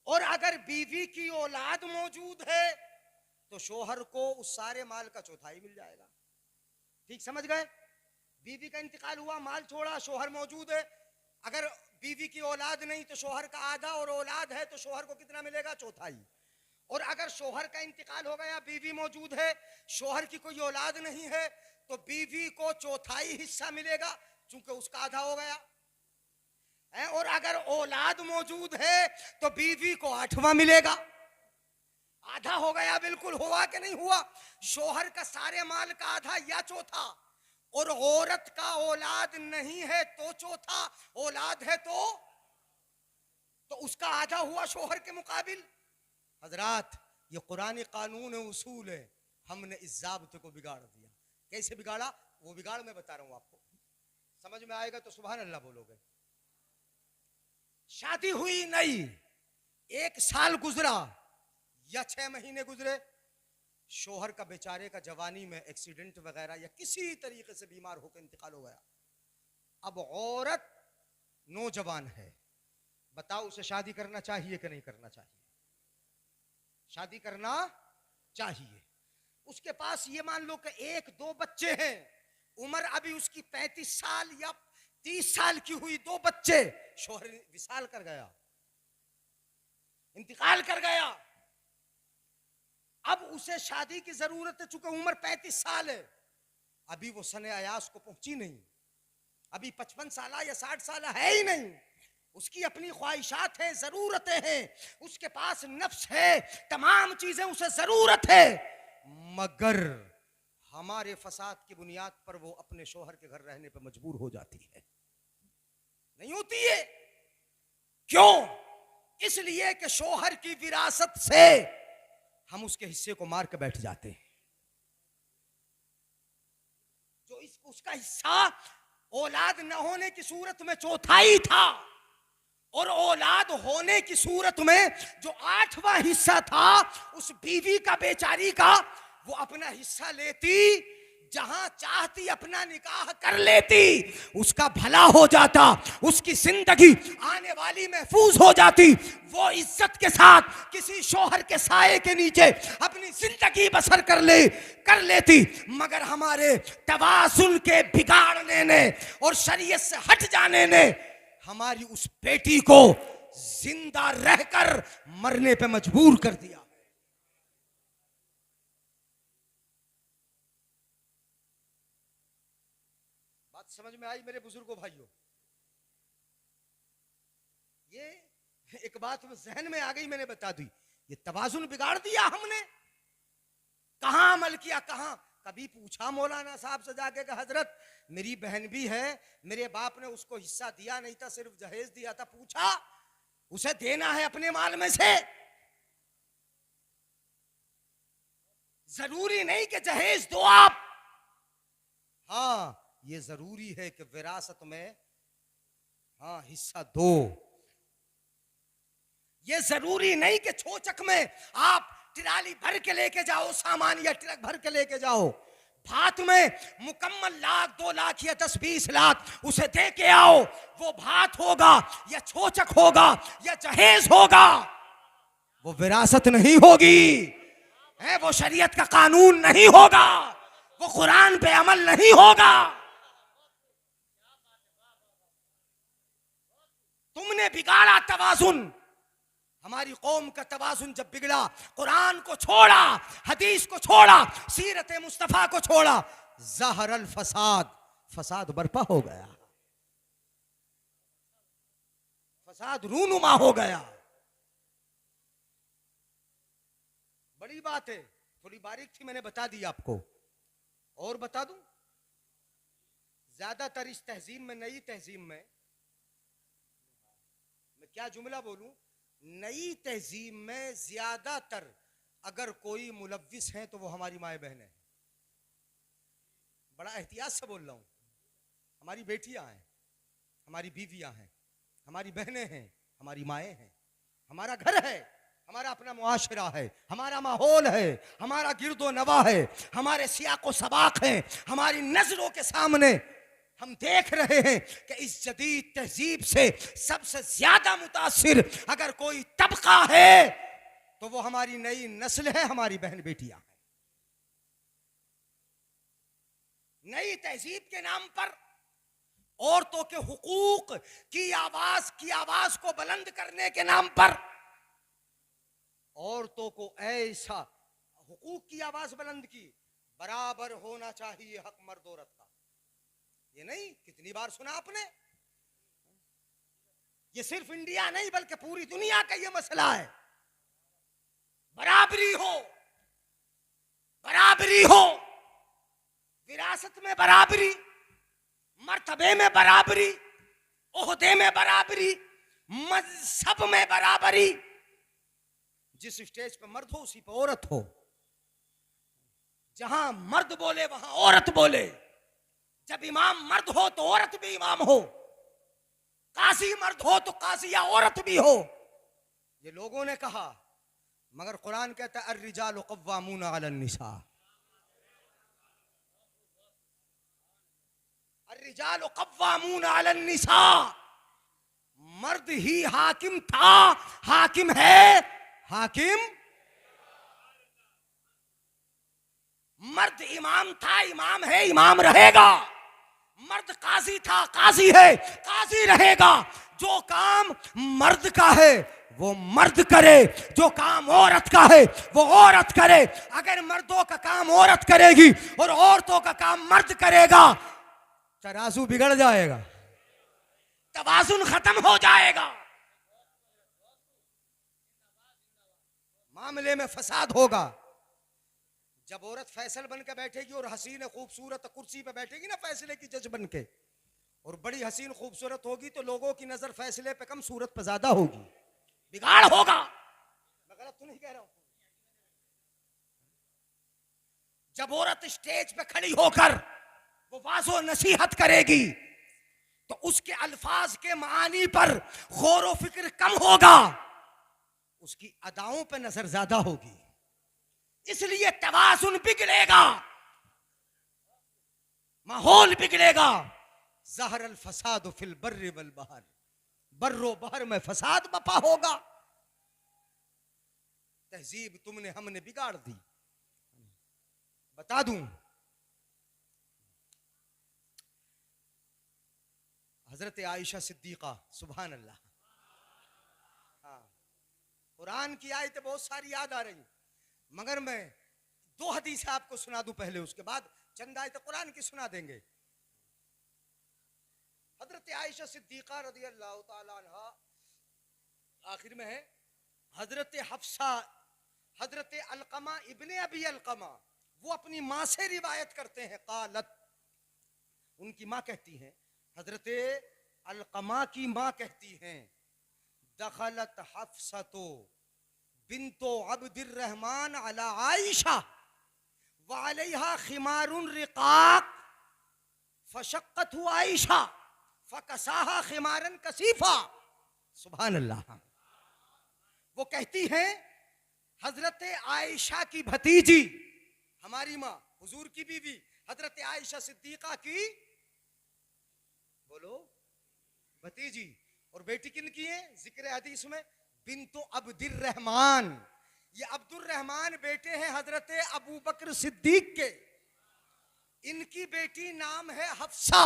Speaker 1: और अगर बीवी की औलाद मौजूद है तो शोहर को उस सारे माल का चौथाई मिल जाएगा। ठीक समझ गए? बीवी का इंतकाल हुआ, माल छोड़ा, शोहर मौजूद है। अगर बीवी की औलाद नहीं तो शोहर का आधा, और औलाद है तो शोहर को कितना मिलेगा? चौथाई। और अगर शोहर का इंतकाल हो गया, बीवी मौजूद है, शोहर की कोई औलाद नहीं है, तो बीवी को चौथाई हिस्सा मिलेगा चूंकि उसका आधा हो गया है। और अगर औलाद मौजूद है तो बीवी को 8वां मिलेगा। आधा हो गया, बिल्कुल। हुआ कि नहीं हुआ? शोहर का सारे माल का आधा या चौथा, और औरत का औलाद नहीं है तो चौथा, औलाद है तो उसका आधा हुआ शोहर के मुकाबिल। हजरात, ये कुरानी कानून है, उसूल है। हमने इस ज़ाब्ते को बिगाड़ दिया। कैसे बिगाड़ा? वो बिगाड़ मैं बता रहा हूं आपको, समझ में आएगा तो सुभान अल्लाह बोलोगे। शादी हुई नहीं, 1 साल गुजरा या 6 महीने गुजरे, शोहर का बेचारे का जवानी में एक्सीडेंट वगैरह या किसी तरीके से बीमार होकर इंतकाल हो गया। अब औरत नौजवान है, बताओ उसे शादी करना चाहिए कि नहीं करना चाहिए? शादी करना चाहिए। उसके पास ये मान लो कि 1-2 बच्चे हैं, उम्र अभी उसकी 35 साल या 30 साल की हुई, 2 बच्चे, शोहर विसाल कर गया, इंतकाल कर गया। अब उसे शादी की जरूरत है, चूंकि उम्र 35 साल है, अभी वो सने अयास को पहुंची नहीं, अभी 55 साल या 60 साल है ही नहीं। उसकी अपनी ख्वाहिशात हैं, जरूरतें हैं, उसके पास नफ्स है, तमाम चीजें उसे जरूरत है, मगर हमारे फसाद की बुनियाद पर वो अपने शोहर के घर रहने पर मजबूर हो जाती है। नहीं होती है। क्यों? इसलिए कि शोहर की विरासत से हम उसके हिस्से को मार के बैठ जाते हैं। जो उसका हिस्सा औलाद न होने की सूरत में चौथाई था, और औलाद होने की सूरत में जो 8वां हिस्सा था, उस बीवी का, बेचारी का, वो अपना हिस्सा लेती, जहां चाहती अपना निकाह कर लेती, उसका भला हो जाता, उसकी जिंदगी आने वाली महफूज हो जाती, वो इज्जत के साथ किसी शोहर के साए के नीचे अपनी जिंदगी बसर कर लेती। मगर हमारे तवाज़ुन के बिगाड़ने ने और शरीयत से हट जाने ने हमारी उस बेटी को जिंदा रहकर मरने पे मजबूर कर दिया। बात समझ में आई मेरे बुजुर्गों भाइयों? ये एक बात जहन में आ गई, मैंने बता दी। ये तवाजुन बिगाड़ दिया हमने। कहां अमल किया? कहां? कभी पूछा मौलाना साहब से जाके कि हजरत मेरी बहन भी है, मेरे बाप ने उसको हिस्सा दिया नहीं था, सिर्फ जहेज दिया था, पूछा उसे देना है अपने माल में से? जरूरी नहीं कि जहेज दो आप, हाँ ये जरूरी है कि विरासत में हाँ हिस्सा दो। ये जरूरी नहीं कि छोचक में आप ट्राली भर के लेके जाओ सामान, या ट्रक भर के लेके जाओ। भात में मुकम्मल 1 लाख 2 लाख या 10-20 लाख उसे दे के आओ, वो भात होगा या छोचक होगा या जहेज होगा, वो विरासत नहीं होगी है, वो शरीयत का कानून नहीं होगा, वो कुरान पे अमल नहीं होगा। तुमने बिगाड़ा तवाजुन। हमारी कौम का तवाजुन जब बिगड़ा, कुरान को छोड़ा, हदीस को छोड़ा, सीरत मुस्तफा को छोड़ा, ज़हरल फसाद, फसाद बर्पा हो गया, फसाद रूनुमा हो गया। बड़ी बात है, थोड़ी बारीक थी, मैंने बता दी आपको। और बता दूं, ज्यादातर इस तहजीब में, नई तहजीब में, मैं क्या जुमला बोलूं, नई तहजीब में ज्यादातर अगर कोई मुलव्विस है तो वो हमारी माए बहन है। बड़ा एहतियात से बोल रहा हूं। हमारी बेटियां हैं, हमारी बीवियां हैं, हमारी बहनें हैं, हमारी माएँ हैं, हमारा घर है, हमारा अपना मुआशरा है, हमारा माहौल है, हमारा गिरदो नवा है, हमारे सियाको सबाक हैं, हमारी नजरों के सामने हम देख रहे हैं कि इस जदीद तहजीब से सबसे ज्यादा मुतासिर अगर कोई तबका है तो वो हमारी नई नस्ल है, हमारी बहन बेटियां हैं। नई तहजीब के नाम पर औरतों के हुकूक की आवाज को बुलंद करने के नाम पर औरतों को ऐसा हुकूक की आवाज बुलंद की, बराबर होना चाहिए हक मर्द औरत का। ये नहीं, कितनी बार सुना आपने? ये सिर्फ इंडिया नहीं बल्कि पूरी दुनिया का ये मसला है। बराबरी हो, बराबरी हो, विरासत में बराबरी, मर्तबे में बराबरी, ओहदे में बराबरी, मजहब में बराबरी। जिस स्टेज पे मर्द हो उसी पे औरत हो, जहां मर्द बोले वहां औरत बोले, जब इमाम मर्द हो तो औरत भी इमाम हो, काजी मर्द हो तो काजी या औरत भी हो। ये लोगों ने कहा, मगर कुरान कहता है अर्रिजालु कव्वामूना अलन निसा, अर्रिजालु कव्वामूना अलन निसा। मर्द ही हाकिम था, हाकिम है, हाकिम। मर्द इमाम था, इमाम है, इमाम रहेगा। मर्द काजी था, काजी है, काजी रहेगा। जो काम मर्द का है वो मर्द करे, जो काम औरत का है वो औरत करे। अगर मर्दों का काम औरत करेगी और औरतों का काम मर्द करेगा, तराजू बिगड़ जाएगा, तवाजुन खत्म हो जाएगा, मामले में फसाद होगा। जब औरत फैसल बन के बैठेगी और हसीन खूबसूरत कुर्सी पे बैठेगी ना फैसले की जज बन के, और बड़ी हसीन खूबसूरत होगी तो लोगों की नजर फैसले पे कम, सूरत पे ज्यादा होगी, बिगाड़ होगा। मैं गलत तो नहीं कह रहा हूं। जब औरत स्टेज पे खड़ी होकर वो वाज़ो नसीहत करेगी तो उसके अल्फाज के मानी पर गौर व फिक्र कम होगा, उसकी अदाओं पे नजर ज्यादा होगी, इसलिए तवाज़ुन बिगड़ेगा, माहौल बिगड़ेगा। ज़हर अल फसाद फिल बर्र वल बहर, बर्रो बहर में फसाद बपा होगा। तहजीब तुमने हमने बिगाड़ दी। बता दूं, हजरत आयशा सिद्दीका, सुभान अल्लाह, हाँ, कुरान की आयतें बहुत सारी याद आ रही, मगर मैं दो हदीस आपको सुना दूं पहले, उसके बाद चंद आयतें कुरान की सुना देंगे। हजरत आयशा सिद्दीका रज़ी अल्लाह ताला अन्हा, आखिर में है हजरत हफ्सा, हजरत अलकमा इब्ने अबी अलकमा, वो अपनी माँ से रिवायत करते हैं, कालत, उनकी माँ कहती हैं, हजरत अलकमा की माँ कहती हैं, दखलत हफ्सतो बिन्तो अब्दिर रहमान अला आयशा व अलैहा खिमारुन रिकाक फशक्कत आयशा फकसाहा खिमारन कसीफा। सुभान अल्लाह। वो कहती हैं हजरत आयशा की भतीजी, हमारी माँ हुजूर की बीवी हजरत आयशा सिद्दीका की, बोलो, भतीजी, और बेटी किन की है जिक्र हदीस में, बिन्तो अब्दिर रहमान, ये अब्दुर रहमान बेटे हैं हजरत अबू बकर सिद्दीक के, इनकी बेटी नाम है हफ्सा।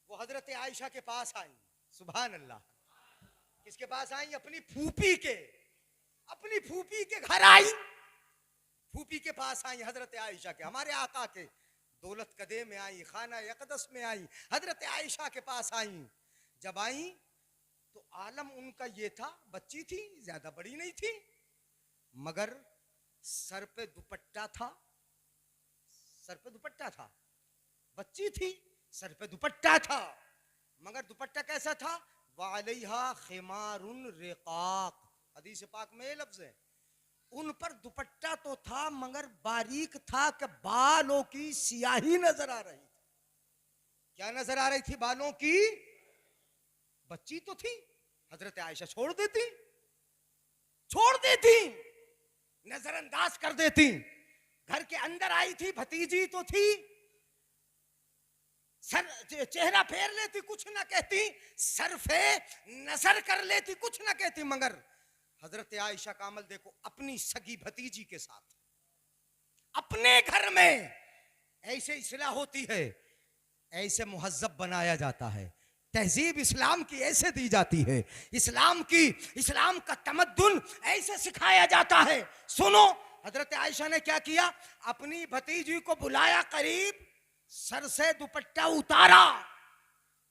Speaker 1: वो हजरत आयशा के पास आई, सुभान अल्लाह, किसके पास आई? अपनी फूफी के, अपनी फूफी के घर आई, फूफी के पास आई हजरत आयशा के, हमारे आका के दौलत कदे में आई, खाना यकदस में आई, हजरत आयशा के पास आई। जब आई तो आलम उनका ये था, बच्ची थी, ज्यादा बड़ी नहीं थी, मगर सर पे दुपट्टा था, सर पे दुपट्टा था, बच्ची थी, सर पे दुपट्टा था, मगर दुपट्टा कैसा था? वालैहा खिमारुन रिकाक, हदीस पाक में ये लफ्ज है, उन पर दुपट्टा तो था मगर बारीक था कि बालों की सियाही नजर आ रही थी। क्या नजर आ रही थी? बालों की। बच्ची तो थी, हजरत आयशा छोड़ देती, नजरअंदाज कर देती। घर के अंदर आई थी, भतीजी तो थी, सर चेहरा फेर लेती, कुछ ना कहती, सरफे नजर कर लेती, कुछ ना कहती, मगर हजरत आयशा का अमल देखो, अपनी सगी भतीजी के साथ अपने घर में ऐसे इस्लाह होती है, ऐसे मुहज्जब बनाया जाता है, तहजीब इस्लाम की ऐसे दी जाती है, इस्लाम का तमद्दुन ऐसे सिखाया जाता है। सुनो, हजरत आयशा ने क्या किया? अपनी भतीजी को बुलाया करीब, सर से दुपट्टा उतारा,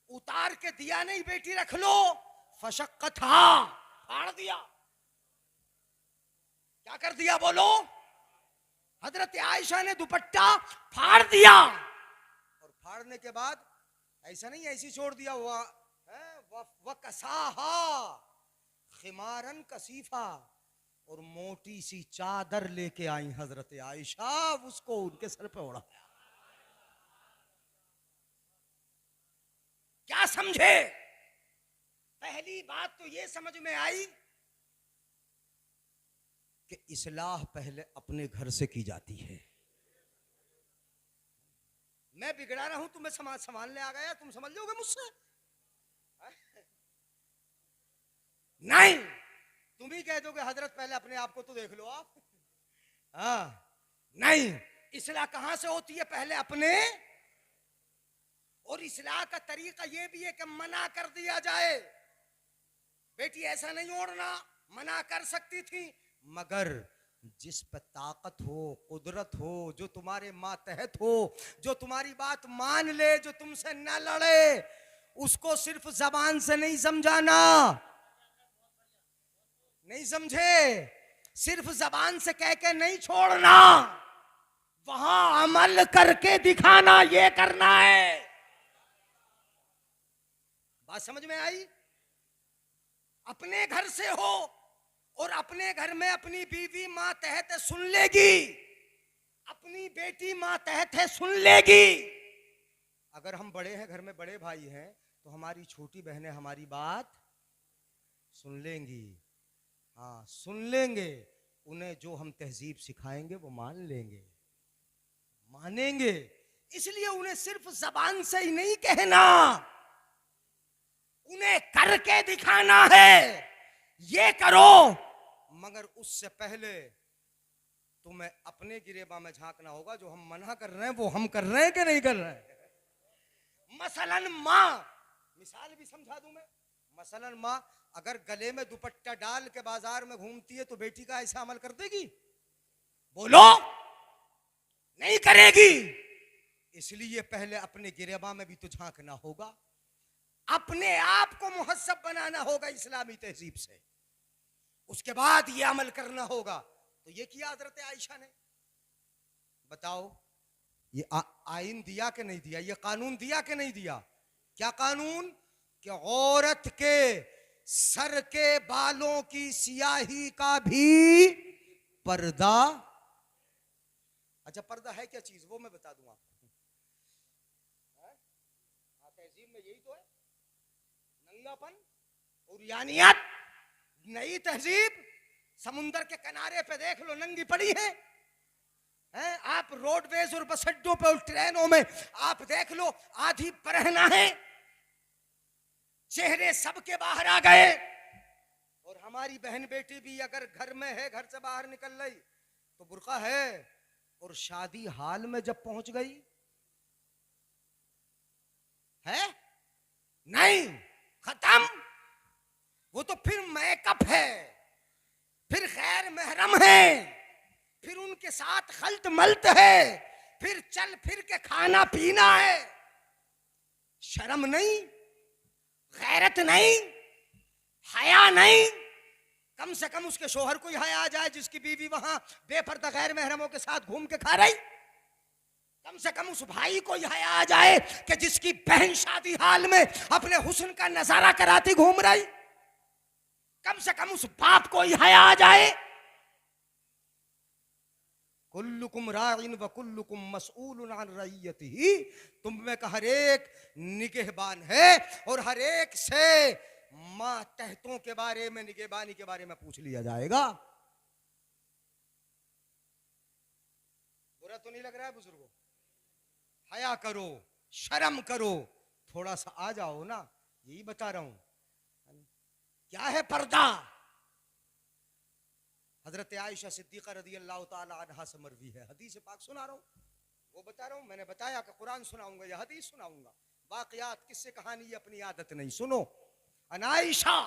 Speaker 1: उतार के दिया, नहीं बेटी रख लो, फशक्कत, फाड़ दिया। क्या कर दिया बोलो? हजरत आयशा ने दुपट्टा फाड़ दिया, और फाड़ने के बाद ऐसा नहीं ऐसी छोड़ दिया, वह कसाहा खिमारन कसीफा, और मोटी सी चादर लेके आई हजरत आयशा, उसको उनके सर पे ओढ़ाया। क्या समझे? पहली बात तो ये समझ में आई कि इस्लाह पहले अपने घर से की जाती है। मैं बिगड़ा रहा हूं, तुम्हें संभालने आ गया, तुम समझ लोगे मुझसे? नहीं, तुम ही कह दोगे हजरत पहले अपने आप को तो देख लो आप। नहीं, इस्लाह कहां से होती है? पहले अपने। और इस्लाह का तरीका यह भी है कि मना कर दिया जाए, बेटी ऐसा नहीं ओढ़ना, मना कर सकती थी, मगर जिस पर ताकत हो, कुदरत हो, जो तुम्हारे मातहत हो, जो तुम्हारी बात मान ले, जो तुमसे न लड़े, उसको सिर्फ जबान से नहीं समझाना। नहीं समझे? सिर्फ जबान से कह के नहीं छोड़ना, वहां अमल करके दिखाना, ये करना है। बात समझ में आई? अपने घर से हो और अपने घर में अपनी बीवी मातहत सुन लेगी, अपनी बेटी मातहत है सुन लेगी। अगर हम बड़े हैं, घर में बड़े भाई हैं, तो हमारी छोटी बहनें हमारी बात सुन लेंगी। हाँ, सुन लेंगे। उन्हें जो हम तहजीब सिखाएंगे वो मान लेंगे, मानेंगे। इसलिए उन्हें सिर्फ जबान से ही नहीं कहना, उन्हें करके दिखाना है। ये करो, मगर उससे पहले तुम्हें अपने गिरेबा में झांकना होगा। जो हम मना कर रहे हैं वो हम कर रहे हैं कि नहीं कर रहे हैं? मसलन माँ, मिसाल भी समझा दूं मैं। मसलन माँ अगर गले में दुपट्टा डाल के बाजार में घूमती है तो बेटी का ऐसा अमल कर देगी? बोलो, नहीं करेगी। इसलिए पहले अपने गिरेबा में भी तो झांकना होगा, अपने आप को मुहज्जब बनाना होगा इस्लामी तहजीब से, उसके बाद ये अमल करना होगा। तो ये किया हजरत आयशा ने। बताओ, ये आइन दिया कि नहीं दिया? ये कानून दिया कि नहीं दिया? क्या कानून? कि औरत के सर के बालों की सियाही का भी पर्दा। अच्छा, पर्दा है क्या चीज, वो मैं बता दूं आपको। तहजीब में यही तो है, नंगापन और यानियत। नई तहजीब समुंदर के किनारे पे देख लो, नंगी पड़ी है। आप रोडवेज और बस अड्डों पे और ट्रेनों में आप देख लो, आधी पहना है, चेहरे सबके बाहर आ गए। और हमारी बहन बेटी भी अगर घर में है, घर से बाहर निकल रही तो बुर्का है, और शादी हाल में जब पहुंच गई है, नहीं, खत्म। वो तो फिर मेकअप है, फिर गैर महरम है, फिर उनके साथ खल्त मल्त है, फिर चल फिर के खाना पीना है। शर्म नहीं, गैरत नहीं, हया नहीं। कम से कम उसके शोहर को ही हया आ जाए, जिसकी बीवी वहां बेपर्दा गैर महरमों के साथ घूम के खा रही। कम से कम उस भाई को ही हया आ जाए कि जिसकी बहन शादी हाल में अपने हुस्न का नजारा कराती घूम रही। कम से कम उस बाप को ही हया आ जाए। कुल्लुकुम राइन व कुल्लुकुम मसऊलुन अन रइयतिही। तुम में का हर एक निगहबान है और हर एक से मातहतों के बारे में, निगहबानी के बारे में पूछ लिया जाएगा। बुरा तो नहीं लग रहा है बुजुर्गों? हया करो, शर्म करो, थोड़ा सा आ जाओ ना। यही बता रहा हूं। क्या है पर्दा? हजरत आयशा सिद्दीका रदी अल्लाह ताला अन्हा से मरवी है, हदीस पाक सुना रहा हूं, वो बता रहा हूं। मैंने बताया कि कुरान सुनाऊंगा या हदीस सुनाऊंगा, वाकयात, किस्से, कहानी अपनी आदत नहीं। सुनो, अन आयशा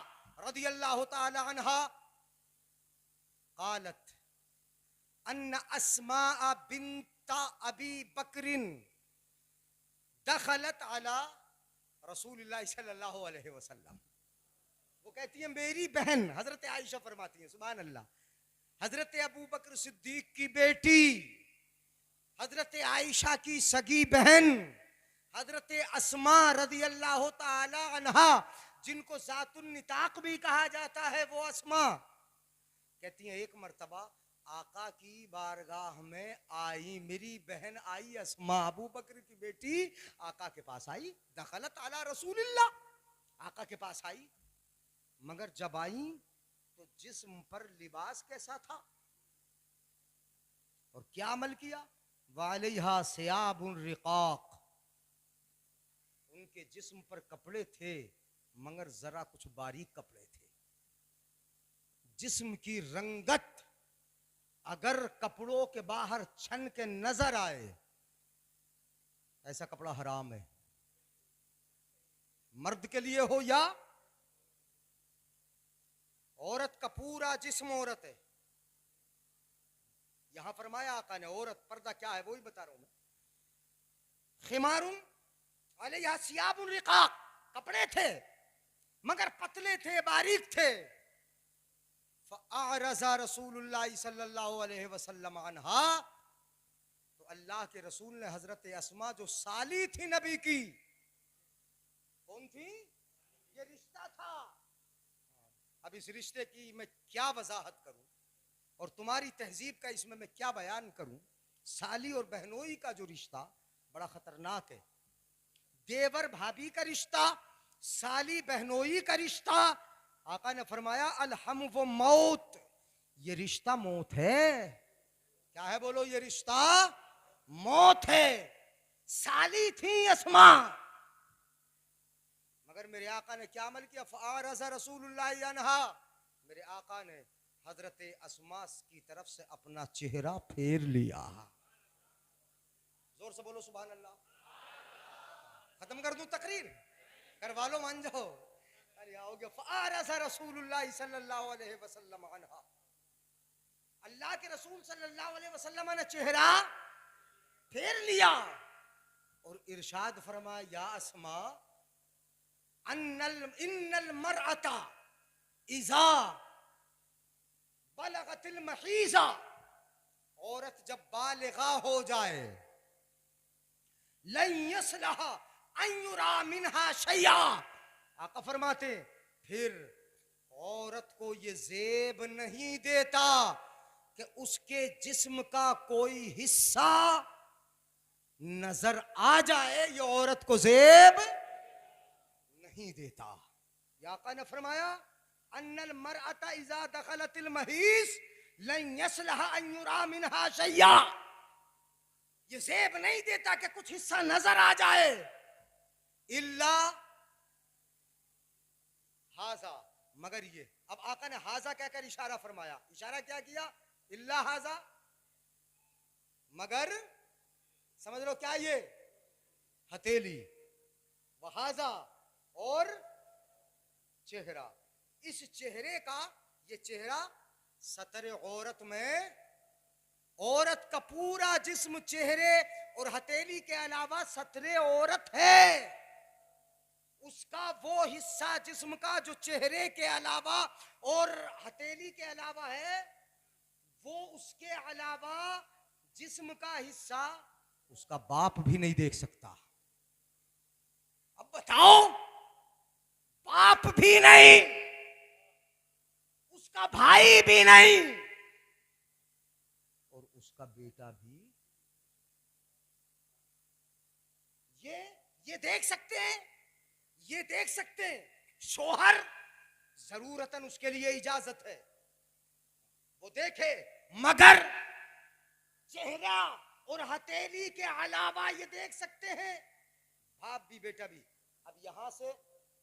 Speaker 1: रदी अल्लाह ताला अन्हा कालत अन्न अस्मा बिन्त अबी बकरिन दखलत अला रसूलुल्लाह सल्लल्लाहु अलैहि वसल्लम। वो कहती है, मेरी बहन, हजरत आयशा फरमाती है, सुभान अल्लाह, हजरत अबू बकर सिद्दीक की बेटी, हजरत आयशा की सगी बहन, हजरत अस्मा रदी अल्लाह ताला अन्हा, जिनको जातुन निताक भी कहा जाता है, वो अस्मा कहती हैं, एक मर्तबा आका की बारगाह में आई, मेरी बहन आई अस्मा, अबू बकर की बेटी आका के पास आई। दखलत अला रसूलिल्लाह, आका के पास आई। मगर जब आई तो जिस्म पर लिबास कैसा था और क्या अमल किया? वालिहा सियाबुन रिकाक, उनके जिस्म पर कपड़े थे मगर जरा कुछ बारीक कपड़े थे। जिस्म की रंगत अगर कपड़ों के बाहर छन के नजर आए, ऐसा कपड़ा हराम है, मर्द के लिए हो या औरत का पूरा जिस्म औरत है। यहां फरमाया आका ने, औरत पर्दा क्या है वही बता रहा हूं मैं। खिमारुन अलैहा सियाबुन रिकाक, कपड़े थे मगर पतले थे, बारीक थे। फ़अरज़ा रसूलुल्लाह सल्लल्लाहु अलैहि वसल्लम अन्हा, तो अल्लाह के रसूल ने हजरत अस्मा, जो साली थी नबी की, कौन थी? ये रिश्ता था। अब इस रिश्ते की मैं क्या वजाहत करूं और तुम्हारी तहजीब का इसमें मैं क्या बयान करूं। साली और बहनोई का जो रिश्ता बड़ा खतरनाक है। देवर भाभी का रिश्ता, साली बहनोई का रिश्ता, आका ने फरमाया अलहम वो मौत, ये रिश्ता मौत है। क्या है बोलो? ये रिश्ता मौत है। साली थी अस्मा, मगर मेरे आका ने क्या अमल किया? फ़अरज़ रसूलुल्लाह अन्हा, मेरे आका ने हजरत अस्मा की तरफ से अपना चेहरा फेर लिया। जोर से बोलो सुभान अल्लाह। खत्म कर दूं तकरीर? घर वालों मान जाओ। अरे आओगे। फ़अरज़ रसूलुल्लाह सल्लल्लाहु अलैहि वसल्लम अन्हा, अल्लाह के रसूल सल्लल्लाहु अलैहि वसल्लम ने चेहरा फेर लिया और इरशाद फरमाया या अस्मा इन्नल मरअता इज़ा बलगतिल महीज़ा, औरत जब बालिगा हो जाए, लन यसलह अन युरा मिनहा शैया, आका फरमाते फिर औरत को ये ज़ेब नहीं देता कि उसके जिस्म का कोई हिस्सा नजर आ जाए। ये औरत को ज़ेब नहीं देता। आका ने फरमाया अन्नल मरअता इज़ा दखलतिल महीज़ लन यसलह अन युरा मिनहा शैया, ये ज़ेब नहीं देता कि कुछ हिस्सा नजर आ जाए। इल्ला हाजा, मगर ये। अब आका ने हाजा कहकर इशारा फरमाया। इशारा क्या किया? इल्ला हाजा, मगर समझ लो क्या? ये हथेली, वहाजा और चेहरा। इस चेहरे का, ये चेहरा सतर औरत में, औरत का पूरा जिस्म चेहरे और हथेली के अलावा सतरे औरत है। उसका वो हिस्सा जिस्म का जो चेहरे के अलावा और हथेली के अलावा है, वो उसके अलावा जिस्म का हिस्सा उसका बाप भी नहीं देख सकता। अब बताओ, बाप भी नहीं, उसका भाई भी नहीं और उसका बेटा भी ये देख सकते हैं, ये देख सकते हैं। शोहर जरूरतन उसके लिए इजाजत है, वो देखे, मगर चेहरा और हथेली के अलावा ये देख सकते हैं बाप भी बेटा भी। अब यहां से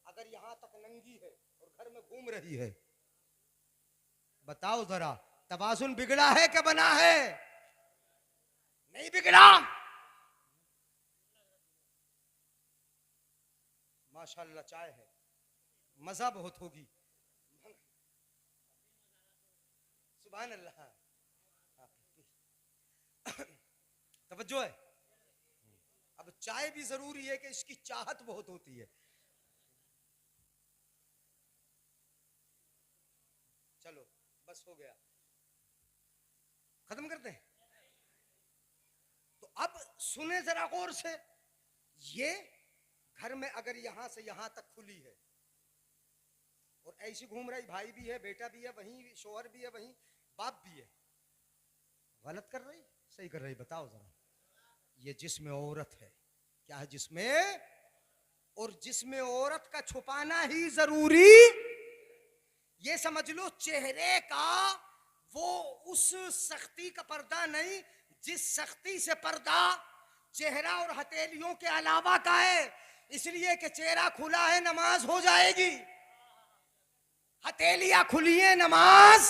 Speaker 1: अगर यहां तक नंगी है और घर में घूम रही है, बताओ जरा तवाजुन बिगड़ा है क्या बना है? नहीं बिगड़ा। माशाल्लाह चाय है, मजा बहुत होगी। सुभान अल्लाह। तवज्जो है। अब चाय भी जरूरी है कि इसकी चाहत बहुत होती है। चलो बस हो गया, खत्म करते हैं। तो अब सुने जरा गौर से, ये घर में अगर यहां से यहां तक खुली है और ऐसी घूम रही, भाई भी है, बेटा भी है, वहीं शोहर भी है, वहीं बाप भी है, गलत कर रही सही कर रही? बताओ जरा। ये जिसमें औरत है, क्या है जिसमें? और जिसमें औरत का छुपाना ही जरूरी, ये समझ लो चेहरे का वो उस सख्ती का पर्दा नहीं जिस सख्ती से पर्दा चेहरा और हथेलियों के अलावा का है। इसलिए कि चेहरा खुला है, नमाज हो जाएगी, हथेलियां खुली है, नमाज,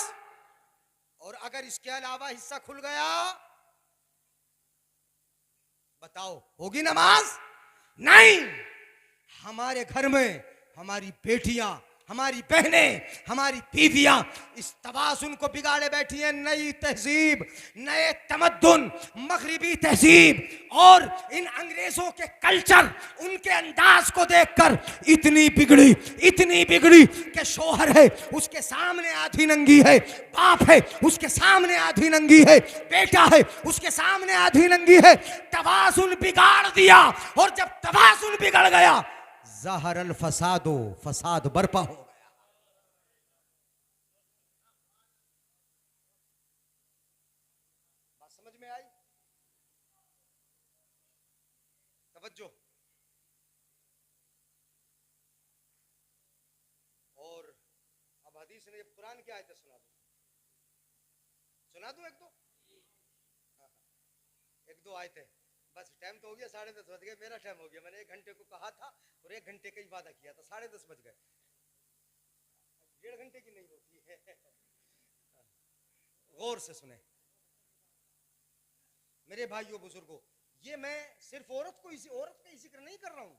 Speaker 1: और अगर इसके अलावा हिस्सा खुल गया, बताओ होगी नमाज? नहीं। हमारे घर में हमारी बेटियां, हमारी बहनें, हमारी बीवियां इस तवाज़ुन को बिगाड़े बैठी हैं। नई तहजीब, नए तमद्दुन, मगरिबी तहजीब और इन अंग्रेजों के कल्चर, उनके अंदाज को देखकर इतनी बिगड़ी कि शोहर है उसके सामने आधी नंगी है, बाप है उसके सामने आधी नंगी है, बेटा है उसके सामने आधी नंगी है। तवाज़ुन बिगाड़ दिया, और जब तवाज़ुन बिगड़ गया ज़हरल फसादो, फसाद बर्पा हो गया। बात समझ में आई? तवज्जो। और अब हदीस ने, कुरान की आयत सुना दो, सुना दूं एक दो? हाँ, एक दो आयतें बस। टाइम तो हो गया, 10:30 बज गए, मेरा टाइम हो गया। मैंने 1 घंटे को कहा था और 1 घंटे का ही वादा किया था, 10:30 बज गए। 1.5 घंटे की नहीं होती है। गौर से सुने मेरे भाइयों बुजुर्गों, ये मैं सिर्फ औरत का ही जिक्र नहीं कर रहा हूं।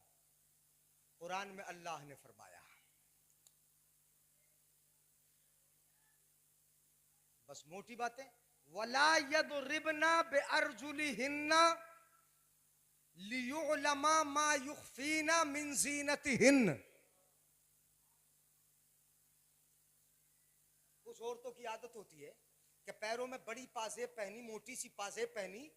Speaker 1: कुरान में अल्लाह ने फरमाया, बस मोटी बातें, वला यदरिबना बिअरजुलिहिन्ना लियुअलमा मा युखफीना मिन ज़ीनतिहिन्न। कुछ औरतों की आदत होती है कि पैरों में बड़ी पाजेब पहनी, मोटी सी पाजेब पहनी,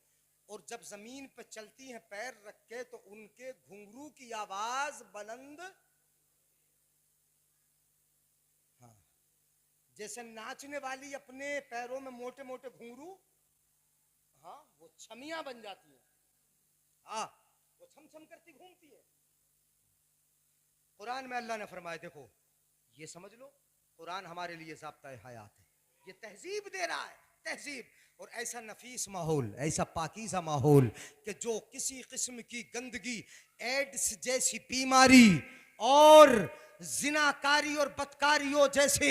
Speaker 1: और जब जमीन पर चलती हैं पैर रख के तो उनके घुंघरू की आवाज बुलंद, हाँ, जैसे नाचने वाली अपने पैरों में मोटे मोटे घुंघरू, हाँ, वो छमियां बन जाती है, हाँ, वो छम छम करती घूमती है। कुरान में अल्लाह ने फरमाया, देखो ये समझ लो, कुरान हमारे लिए ज़ाब्ता हयात है, ये तहजीब दे रहा है, तहजीब। और ऐसा नफीस माहौल, ऐसा पाकीज़ा माहौल कि जो किसी किस्म की गंदगी, एड्स जैसी बीमारी और जिनाकारी और बदकारियों जैसे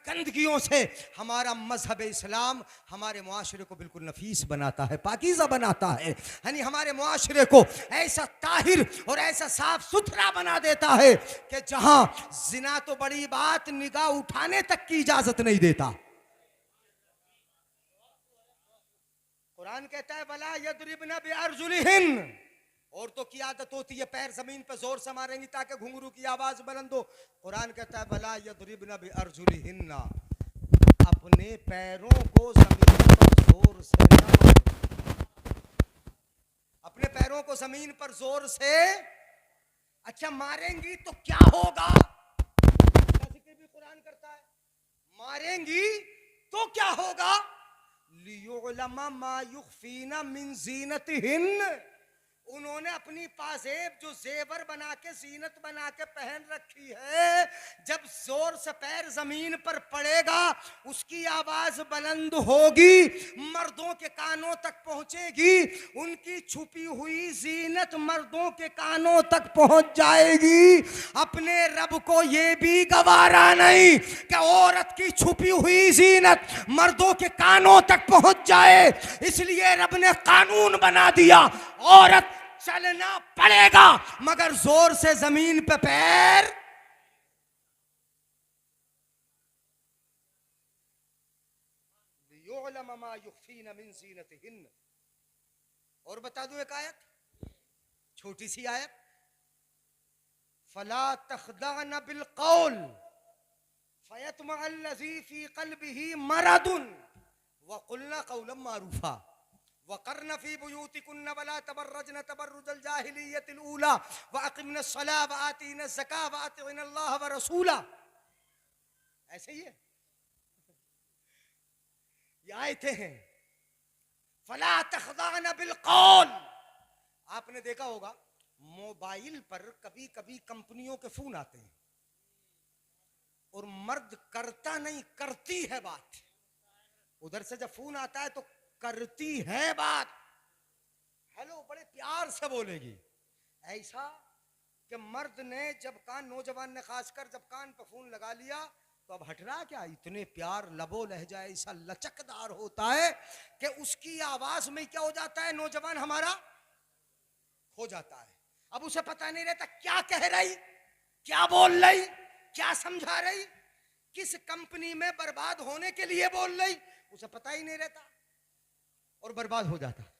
Speaker 1: गंदगियों से हमारा मजहब इस्लाम हमारे मुआशरे को बिल्कुल नफीस बनाता है, पाकीज़ा बनाता है। यानी हमारे मुआशरे को ऐसा ताहिर और ऐसा साफ सुथरा बना देता है कि जहां जिना तो बड़ी बात, निगाह उठाने तक की इजाजत नहीं देता। कुरान कहता है वला यदरिबना बिअरजुलिहिन्न, औरतों की आदत होती है पैर जमीन पर जोर से मारेंगी ताकि घुंघरू की आवाज बुलंद हो। कुरान कहता है वला यदरिबना बिअरजुलिहिन्न, अपने पैरों को जमीन पर जोर से न मारो, अपने पैरों को जमीन पर जोर से, अच्छा मारेंगी तो क्या होगा, जिक्र भी कुरान करता है, मारेंगी तो क्या होगा, लियुअलमा मा युखफीना मिन ज़ीनतिहिन्न, उन्होंने अपनी पाजेब जो जेवर बना के जीनत बना के पहन रखी है, जब जोर से पैर जमीन पर पड़ेगा उसकी आवाज बुलंद होगी, मर्दों के कानों तक पहुंचेगी, उनकी छुपी हुई जीनत मर्दों के कानों तक पहुंच जाएगी। अपने रब को यह भी गवारा नहीं कि औरत की छुपी हुई जीनत मर्दों के कानों तक पहुंच जाए, इसलिए रब ने कानून बना दिया, औरत चलना पड़ेगा मगर जोर से जमीन पे पैर। और बता दूं एक आयत, छोटी सी आयत, फला तखदान बिलकौल फयतमअल्लज़ी फी क़ल्बिही मरदुन वक़ुलना क़ौलन मारूफा वक़र्न फ़ी बुयूतिकुन्न वला तबर्रजन तबर्रुजल जाहिलिय्यतिल ऊला वअक़िमनस्सलाह वआतीनज़्ज़काह वअतिअन्नल्लाह व रसूला। ऐसे ही है, ये आयतें हैं। फला तख़दान बिलकौल, आपने देखा होगा मोबाइल पर कभी कभी कंपनियों के फोन आते हैं और मर्द करता नहीं, करती है बात, उधर से जब फोन आता है तो करती है बात, हेलो बड़े प्यार से बोलेगी, ऐसा कि मर्द ने जब नौजवान ने खासकर जब कान पर फोन लगा लिया तो अब हट रहा क्या, इतने प्यार लबो लहजा ऐसा लचकदार होता है कि उसकी आवाज में क्या हो जाता है, नौजवान हमारा खो जाता है। अब उसे पता नहीं रहता क्या कह रही, क्या बोल रही, क्या समझा रही, किस कंपनी में बर्बाद होने के लिए बोल रही, उसे पता ही नहीं रहता और बर्बाद हो जाता है,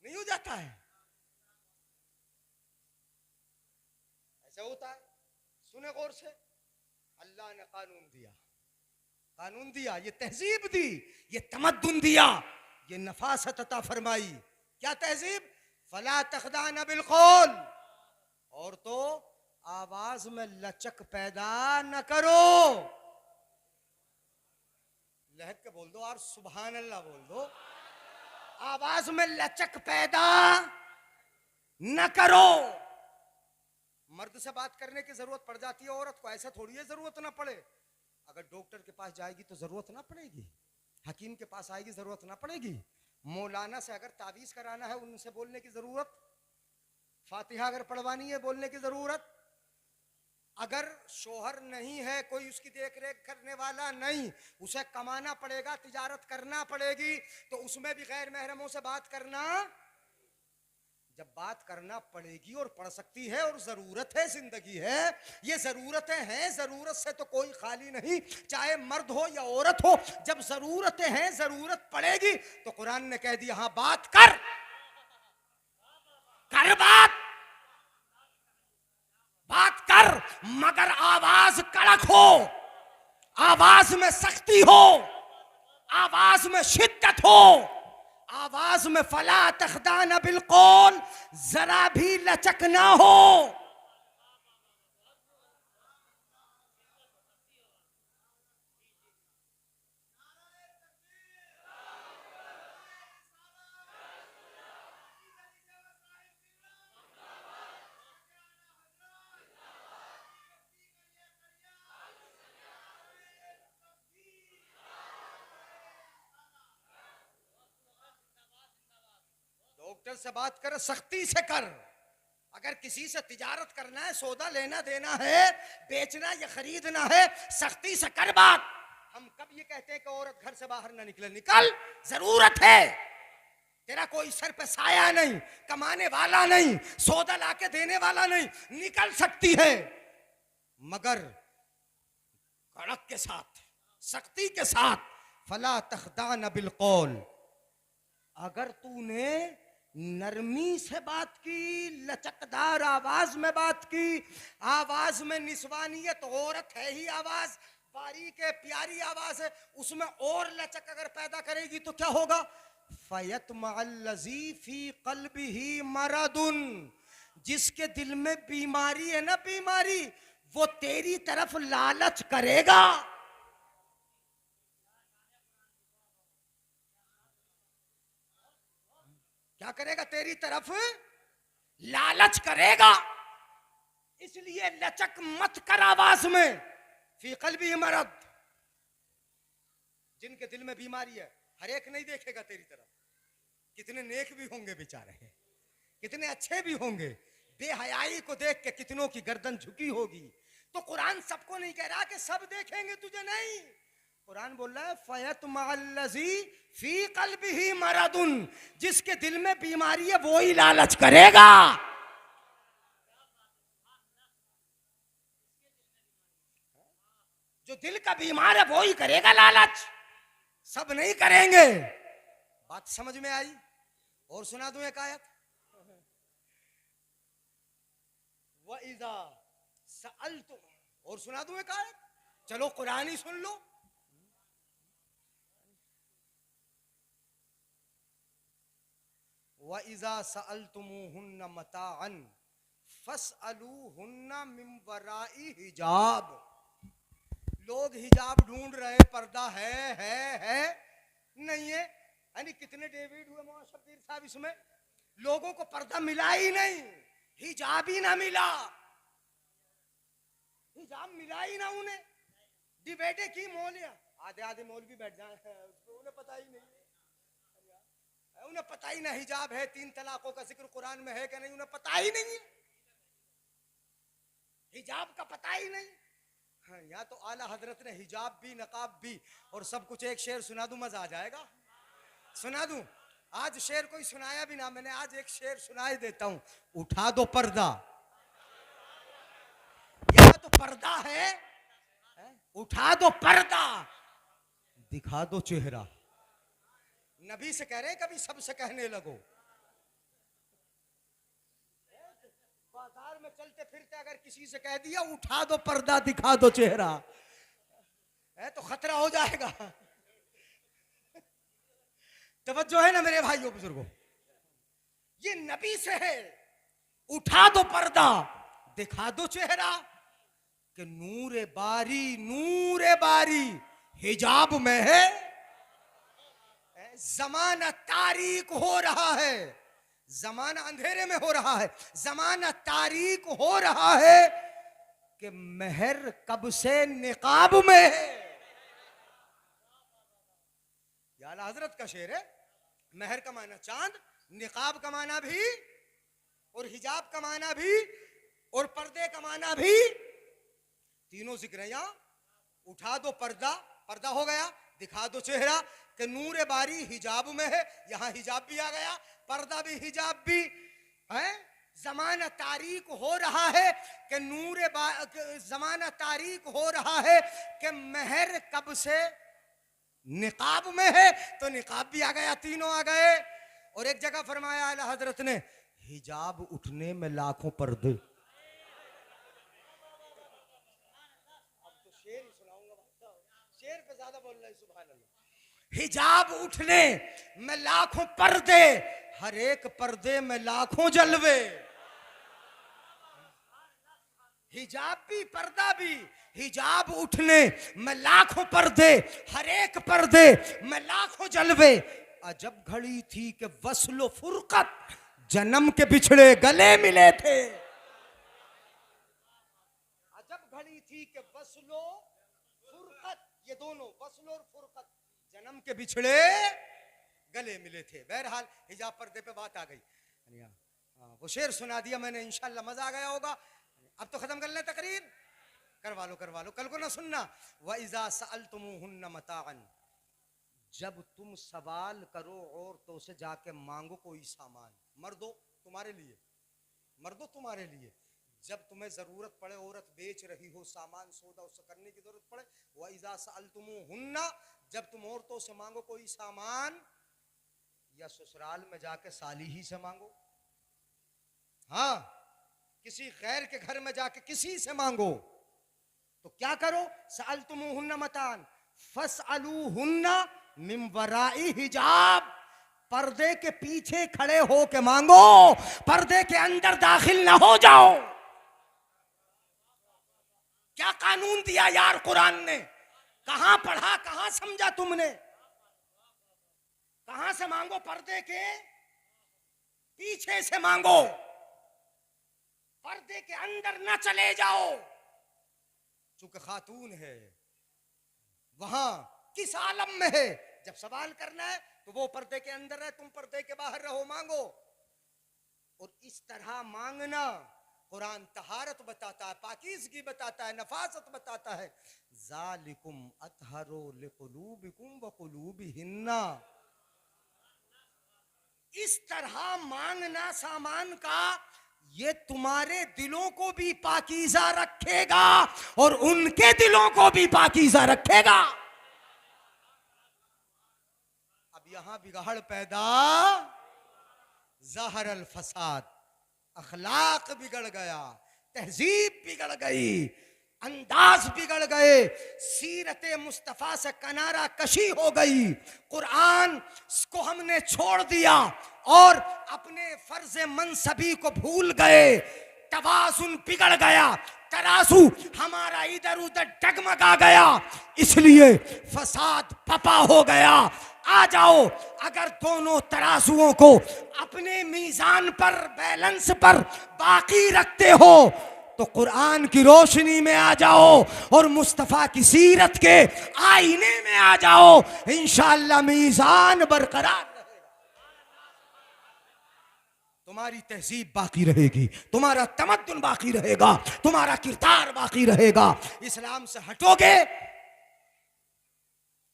Speaker 1: नहीं हो जाता है, ऐसा होता है। सुने गौर से, अल्लाह ने कानून दिया, ये तहजीब दी, ये तमद्दुन दिया, ये नफासत अता फरमाई। क्या तहजीब? फला तखदान बिलकौल, और तो आवाज में लचक पैदा न करो। लहक के बोल दो और सुभान अल्लाह बोल दो। आवाज में लचक पैदा न करो। मर्द से बात करने की जरूरत पड़ जाती है औरत को, ऐसा थोड़ी है जरूरत ना पड़े। अगर डॉक्टर के पास जाएगी तो जरूरत ना पड़ेगी, हकीम के पास आएगी जरूरत ना पड़ेगी, मौलाना से अगर तावीज कराना है उनसे बोलने की जरूरत, फातिहा अगर पढ़वानी है बोलने की जरूरत, अगर शोहर नहीं है कोई उसकी देख रेख करने वाला नहीं, उसे कमाना पड़ेगा, तिजारत करना पड़ेगी, तो उसमें भी गैर महरमों से बात करना। जब बात करना पड़ेगी और पड़ सकती है और जरूरत है, जिंदगी है, ये जरूरतें हैं, जरूरत से तो कोई खाली नहीं, चाहे मर्द हो या औरत हो। जब जरूरतें हैं, जरूरत पड़ेगी, तो कुरान ने कह दिया हाँ बात कर बात कर, मगर आवाज कड़क हो, आवाज में सख्ती हो, आवाज में शिद्दत हो, आवाज में फला तखदान बिलकौल, जरा भी लचक ना हो। डॉक्टर से बात कर, सख्ती से कर। अगर किसी से तिजारत करना है, सौदा लेना देना है, बेचना या खरीदना है, सख्ती से कर बात। हम कब ये कहते हैं कि औरत घर से बाहर ना निकले? निकल, जरूरत है, तेरा कोई सर पे साया नहीं, कमाने वाला नहीं, सौदा लाके देने वाला नहीं, निकल सकती है, मगर कड़क के साथ, सख्ती के साथ। फला तखदान बिलकौल, अगर तूने नरमी से बात की, लचकदार आवाज में बात की, आवाज में निस्वानियत, औरत है ही आवाज, बारीक है, प्यारी आवाज है, उसमें और लचक अगर पैदा करेगी तो क्या होगा? फयतमअल्लज़ी फी क़ल्बिही मरदुन, जिसके दिल में बीमारी है ना, बीमारी, वो तेरी तरफ लालच करेगा। क्या करेगा? तेरी तरफ लालच करेगा। इसलिए लचक मत कर आवाज में। फी क़ल्बी मरद, जिनके दिल में बीमारी है, हर एक नहीं देखेगा तेरी तरफ। कितने नेक भी होंगे बेचारे, कितने अच्छे भी होंगे, बेहयाई को देख के कितनों की गर्दन झुकी होगी। तो कुरान सबको नहीं कह रहा कि सब देखेंगे तुझे, नहीं। कुरान बोल रहा है फयतमअल्लज़ी फी क़ल्बिही मरदुन, जिसके दिल में बीमारी है वो ही लालच करेगा। जो दिल का बीमार है वो ही करेगा लालच, सब नहीं करेंगे। बात समझ में आई? और सुना दूं एक आयत, वइज़ा सअल्तुम, और सुना दूं एक आयत, चलो कुरान ही सुन लो। वइज़ा सअल्तुमुहुन्ना मताअन फस्अलूहुन्ना मिन वराई हिजाब। लोग हिजाब ढूंढ रहे, पर्दा है नहीं है, यानी कितने डेविड हुए मौलाना शब्बीर साहब, इसमें लोगों को पर्दा मिला ही नहीं, हिजाब ही ना मिला, हिजाब मिला ही ना उन्हें। डिबेटे की मौलिया, आधे आधे मौलवी बैठ जाए, उसको उन्हें पता ही नहीं, उन्हें पता ही ना हिजाब है, 3 तलाकों का जिक्र कुरान में है कि नहीं, उन्हें पता ही नहीं है, हिजाब का पता ही नहीं। हाँ, यहाँ तो आला हजरत ने हिजाब भी, नकाब भी और सब कुछ। एक शेर सुना दूं, मजा आ जाएगा। सुना दूं? आज शेर कोई सुनाया भी ना मैंने, आज एक शेर सुनाई देता हूं। उठा दो पर्दा, यहाँ तो पर्दा है, उठा दो पर्दा, दिखा दो चेहरा। नबी से कह रहे हैं, कभी सबसे कहने लगो। बाजार में चलते फिरते अगर किसी से कह दिया उठा दो पर्दा, दिखा दो चेहरा, है तो खतरा हो जाएगा। तवज्जो है ना मेरे भाइयों बुजुर्गों? ये नबी से है, उठा दो पर्दा, दिखा दो चेहरा कि नूरे बारी हिजाब में है। जमाना तारीक हो रहा है, जमाना अंधेरे में हो रहा है, जमाना तारीक हो रहा है कि महर कब से निकाब में है। या आला हजरत का शेर है। महर का माना चांद, निकाब का माना भी, और हिजाब का माना भी, और पर्दे का माना भी। तीनों जिक्र है यहां। उठा दो पर्दा, पर्दा हो गया, दिखा दो चेहरा कि नूरे बारी हिजाब में है। यहां हिजाब भी आ गया, पर्दा भी, हिजाब भी है। जमाना तारीक हो रहा है कि जमाना तारीक हो रहा है कि महर कब से निकाब में है। तो निकाब भी आ गया, तीनों आ गए। और एक जगह फरमाया आला हजरत ने, हिजाब उठने में लाखों पर्दे। अब तो शेर ही सुनाऊंगा, शेर पे ज्यादा बोल रहा है, सुभान अल्लाह। हिजाब उठने में लाखों पर्दे, हर एक पर्दे में लाखों जलवे। हिजाब भी पर्दा भी, हिजाब उठने में लाखों पर्दे, हर एक पर्दे में लाखों जलवे। अजब घड़ी थी कि वस्लो फुरकत, जन्म के बिछड़े गले मिले थे। अजब घड़ी थी कि वस्लो फुरकत, ये दोनों वस्लो और फुरकत, जन्म के बिछड़े गले मिले थे। बहरहाल हिजाब पर्दे पे बात आ गई। वो शेर सुना दिया मैंने, इंशाल्लाह मजा आ गया होगा। अब तो खत्म कर ले तकरीर, करवा लो, कल को ना सुनना। व इज़ा सअलतुमुहुन्ना मताअन, जब तुम सवाल करो औरतों से, जाके मांगो कोई सामान। मर्दों तुम्हारे लिए, मर्दों तुम्हारे लिए, जब तुम्हें जरूरत पड़े, औरत बेच रही हो सामान सौदा, उससे करने की जरूरत पड़े। व इज़ा सअलतुमुहुन्ना, जब तुम औरतों से मांगो कोई सामान, या ससुराल में जाके साली ही से मांगो। हाँ, किसी गैर के घर में जाके किसी से मांगो तो क्या करो, सअलतुमुहुन्ना मतान फसअलूहुन्ना मिन वराई हिजाब, पर्दे के पीछे खड़े हो के मांगो, पर्दे के अंदर दाखिल ना हो जाओ। क्या कानून दिया यार कुरान ने, कहां पढ़ा, कहां समझा तुमने। कहां से मांगो, पर्दे के पीछे से मांगो, पर्दे के अंदर न चले जाओ। चूंकि खातून है, वहां किस आलम में है, जब सवाल करना है तो वो पर्दे के अंदर है, तुम पर्दे के बाहर रहो, मांगो। और इस तरह मांगना कुरान तहारत बताता है, पाकीज़गी बताता है, नफासत बताता है। ज़ालिकुम अतहरो लिकुलूबिकुम व कुलूबिहिन्ना, इस तरह मांगना सामान का, ये तुम्हारे दिलों को भी पाकीज़ा रखेगा और उनके दिलों को भी पाकीज़ा रखेगा। अब यहां बिगाड़ पैदा, ज़हर अल फसाद, अखलाक बिगड़ गया, तहजीब बिगड़ गई, अंदाज बिगड़ गए, सीरत मुस्तफ़ा से किनारा कशी हो गई। कुरान को हमने छोड़ दिया और अपने फर्ज मनसबी को भूल गए, तवाज़ुन बिगड़ गया, तराजू हमारा इधर उधर डगमगा गया, इसलिए फसाद पपा हो गया। आ जाओ, अगर दोनों तराजुओं को अपने मीज़ान पर, बैलेंस पर बाकी रखते हो तो कुरान की रोशनी में आ जाओ और मुस्तफ़ा की सीरत के आईने में आ जाओ, इंशाअल्लाह मीज़ान बरकरार रहेगा। तुम्हारी तहजीब बाकी रहेगी, तुम्हारा तमद्दुन बाकी रहेगा, तुम्हारा किरदार बाकी रहेगा। इस्लाम से हटोगे,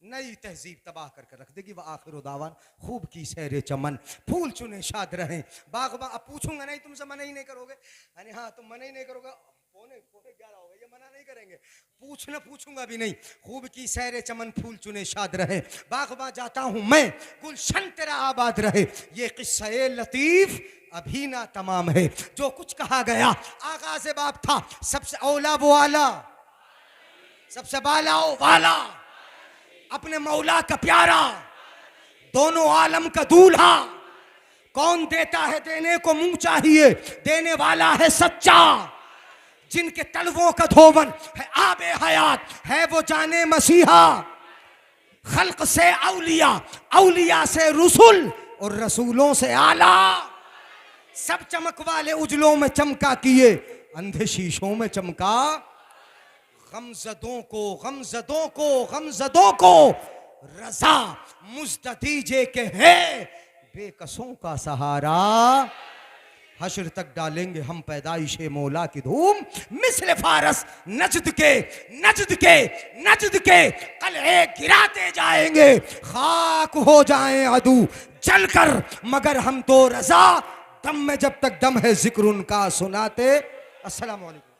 Speaker 1: नई तहजीब तबाह करके रख देगी। वह आखिर दावान खूब की सैर चमन, फूल चुने शाद रहें बागबा। अब पूछूंगा नहीं तुमसे, मना ही नहीं करोगे, यानी हाँ तुम मना ही नहीं करोगे, पौने 11 हो गए, ये मना नहीं करेंगे, पूछूंगा भी नहीं। खूब की सैर चमन, फूल चुने शाद रहे, बागबा जाता हूं मैं, गुलशन तेरा आबाद रहे। ये किस्सा लतीफ अभी ना तमाम है, जो कुछ कहा गया आगाज़ बाप था। सबसे औला वो आला, सबसे बाला ओ वाला, अपने मौला का प्यारा, दोनों आलम का दूल्हा। कौन देता है, देने को मुंह चाहिए, देने वाला है सच्चा। जिनके तलवों का धोवन है आबे हयात, है वो जाने मसीहा। खल्क से औलिया, औलिया से रसूल, और रसूलों से आला। सब चमक वाले उजलों में चमका किए, अंधे शीशों में चमका। गमजदों को, गमजदों को, गमजदों को रजा मुझद दीजे के है बेकसों का सहारा। हश्र तक डालेंगे हम पैदाइशे मौला की धूम, मिस्ल फारस नजद के, नजद के, नजद के कलहे गिराते जाएंगे। खाक हो जाएं अदू जलकर, मगर हम तो रजा, दम में जब तक दम है जिक्र उनका सुनाते। अस्सलाम वालेकुम।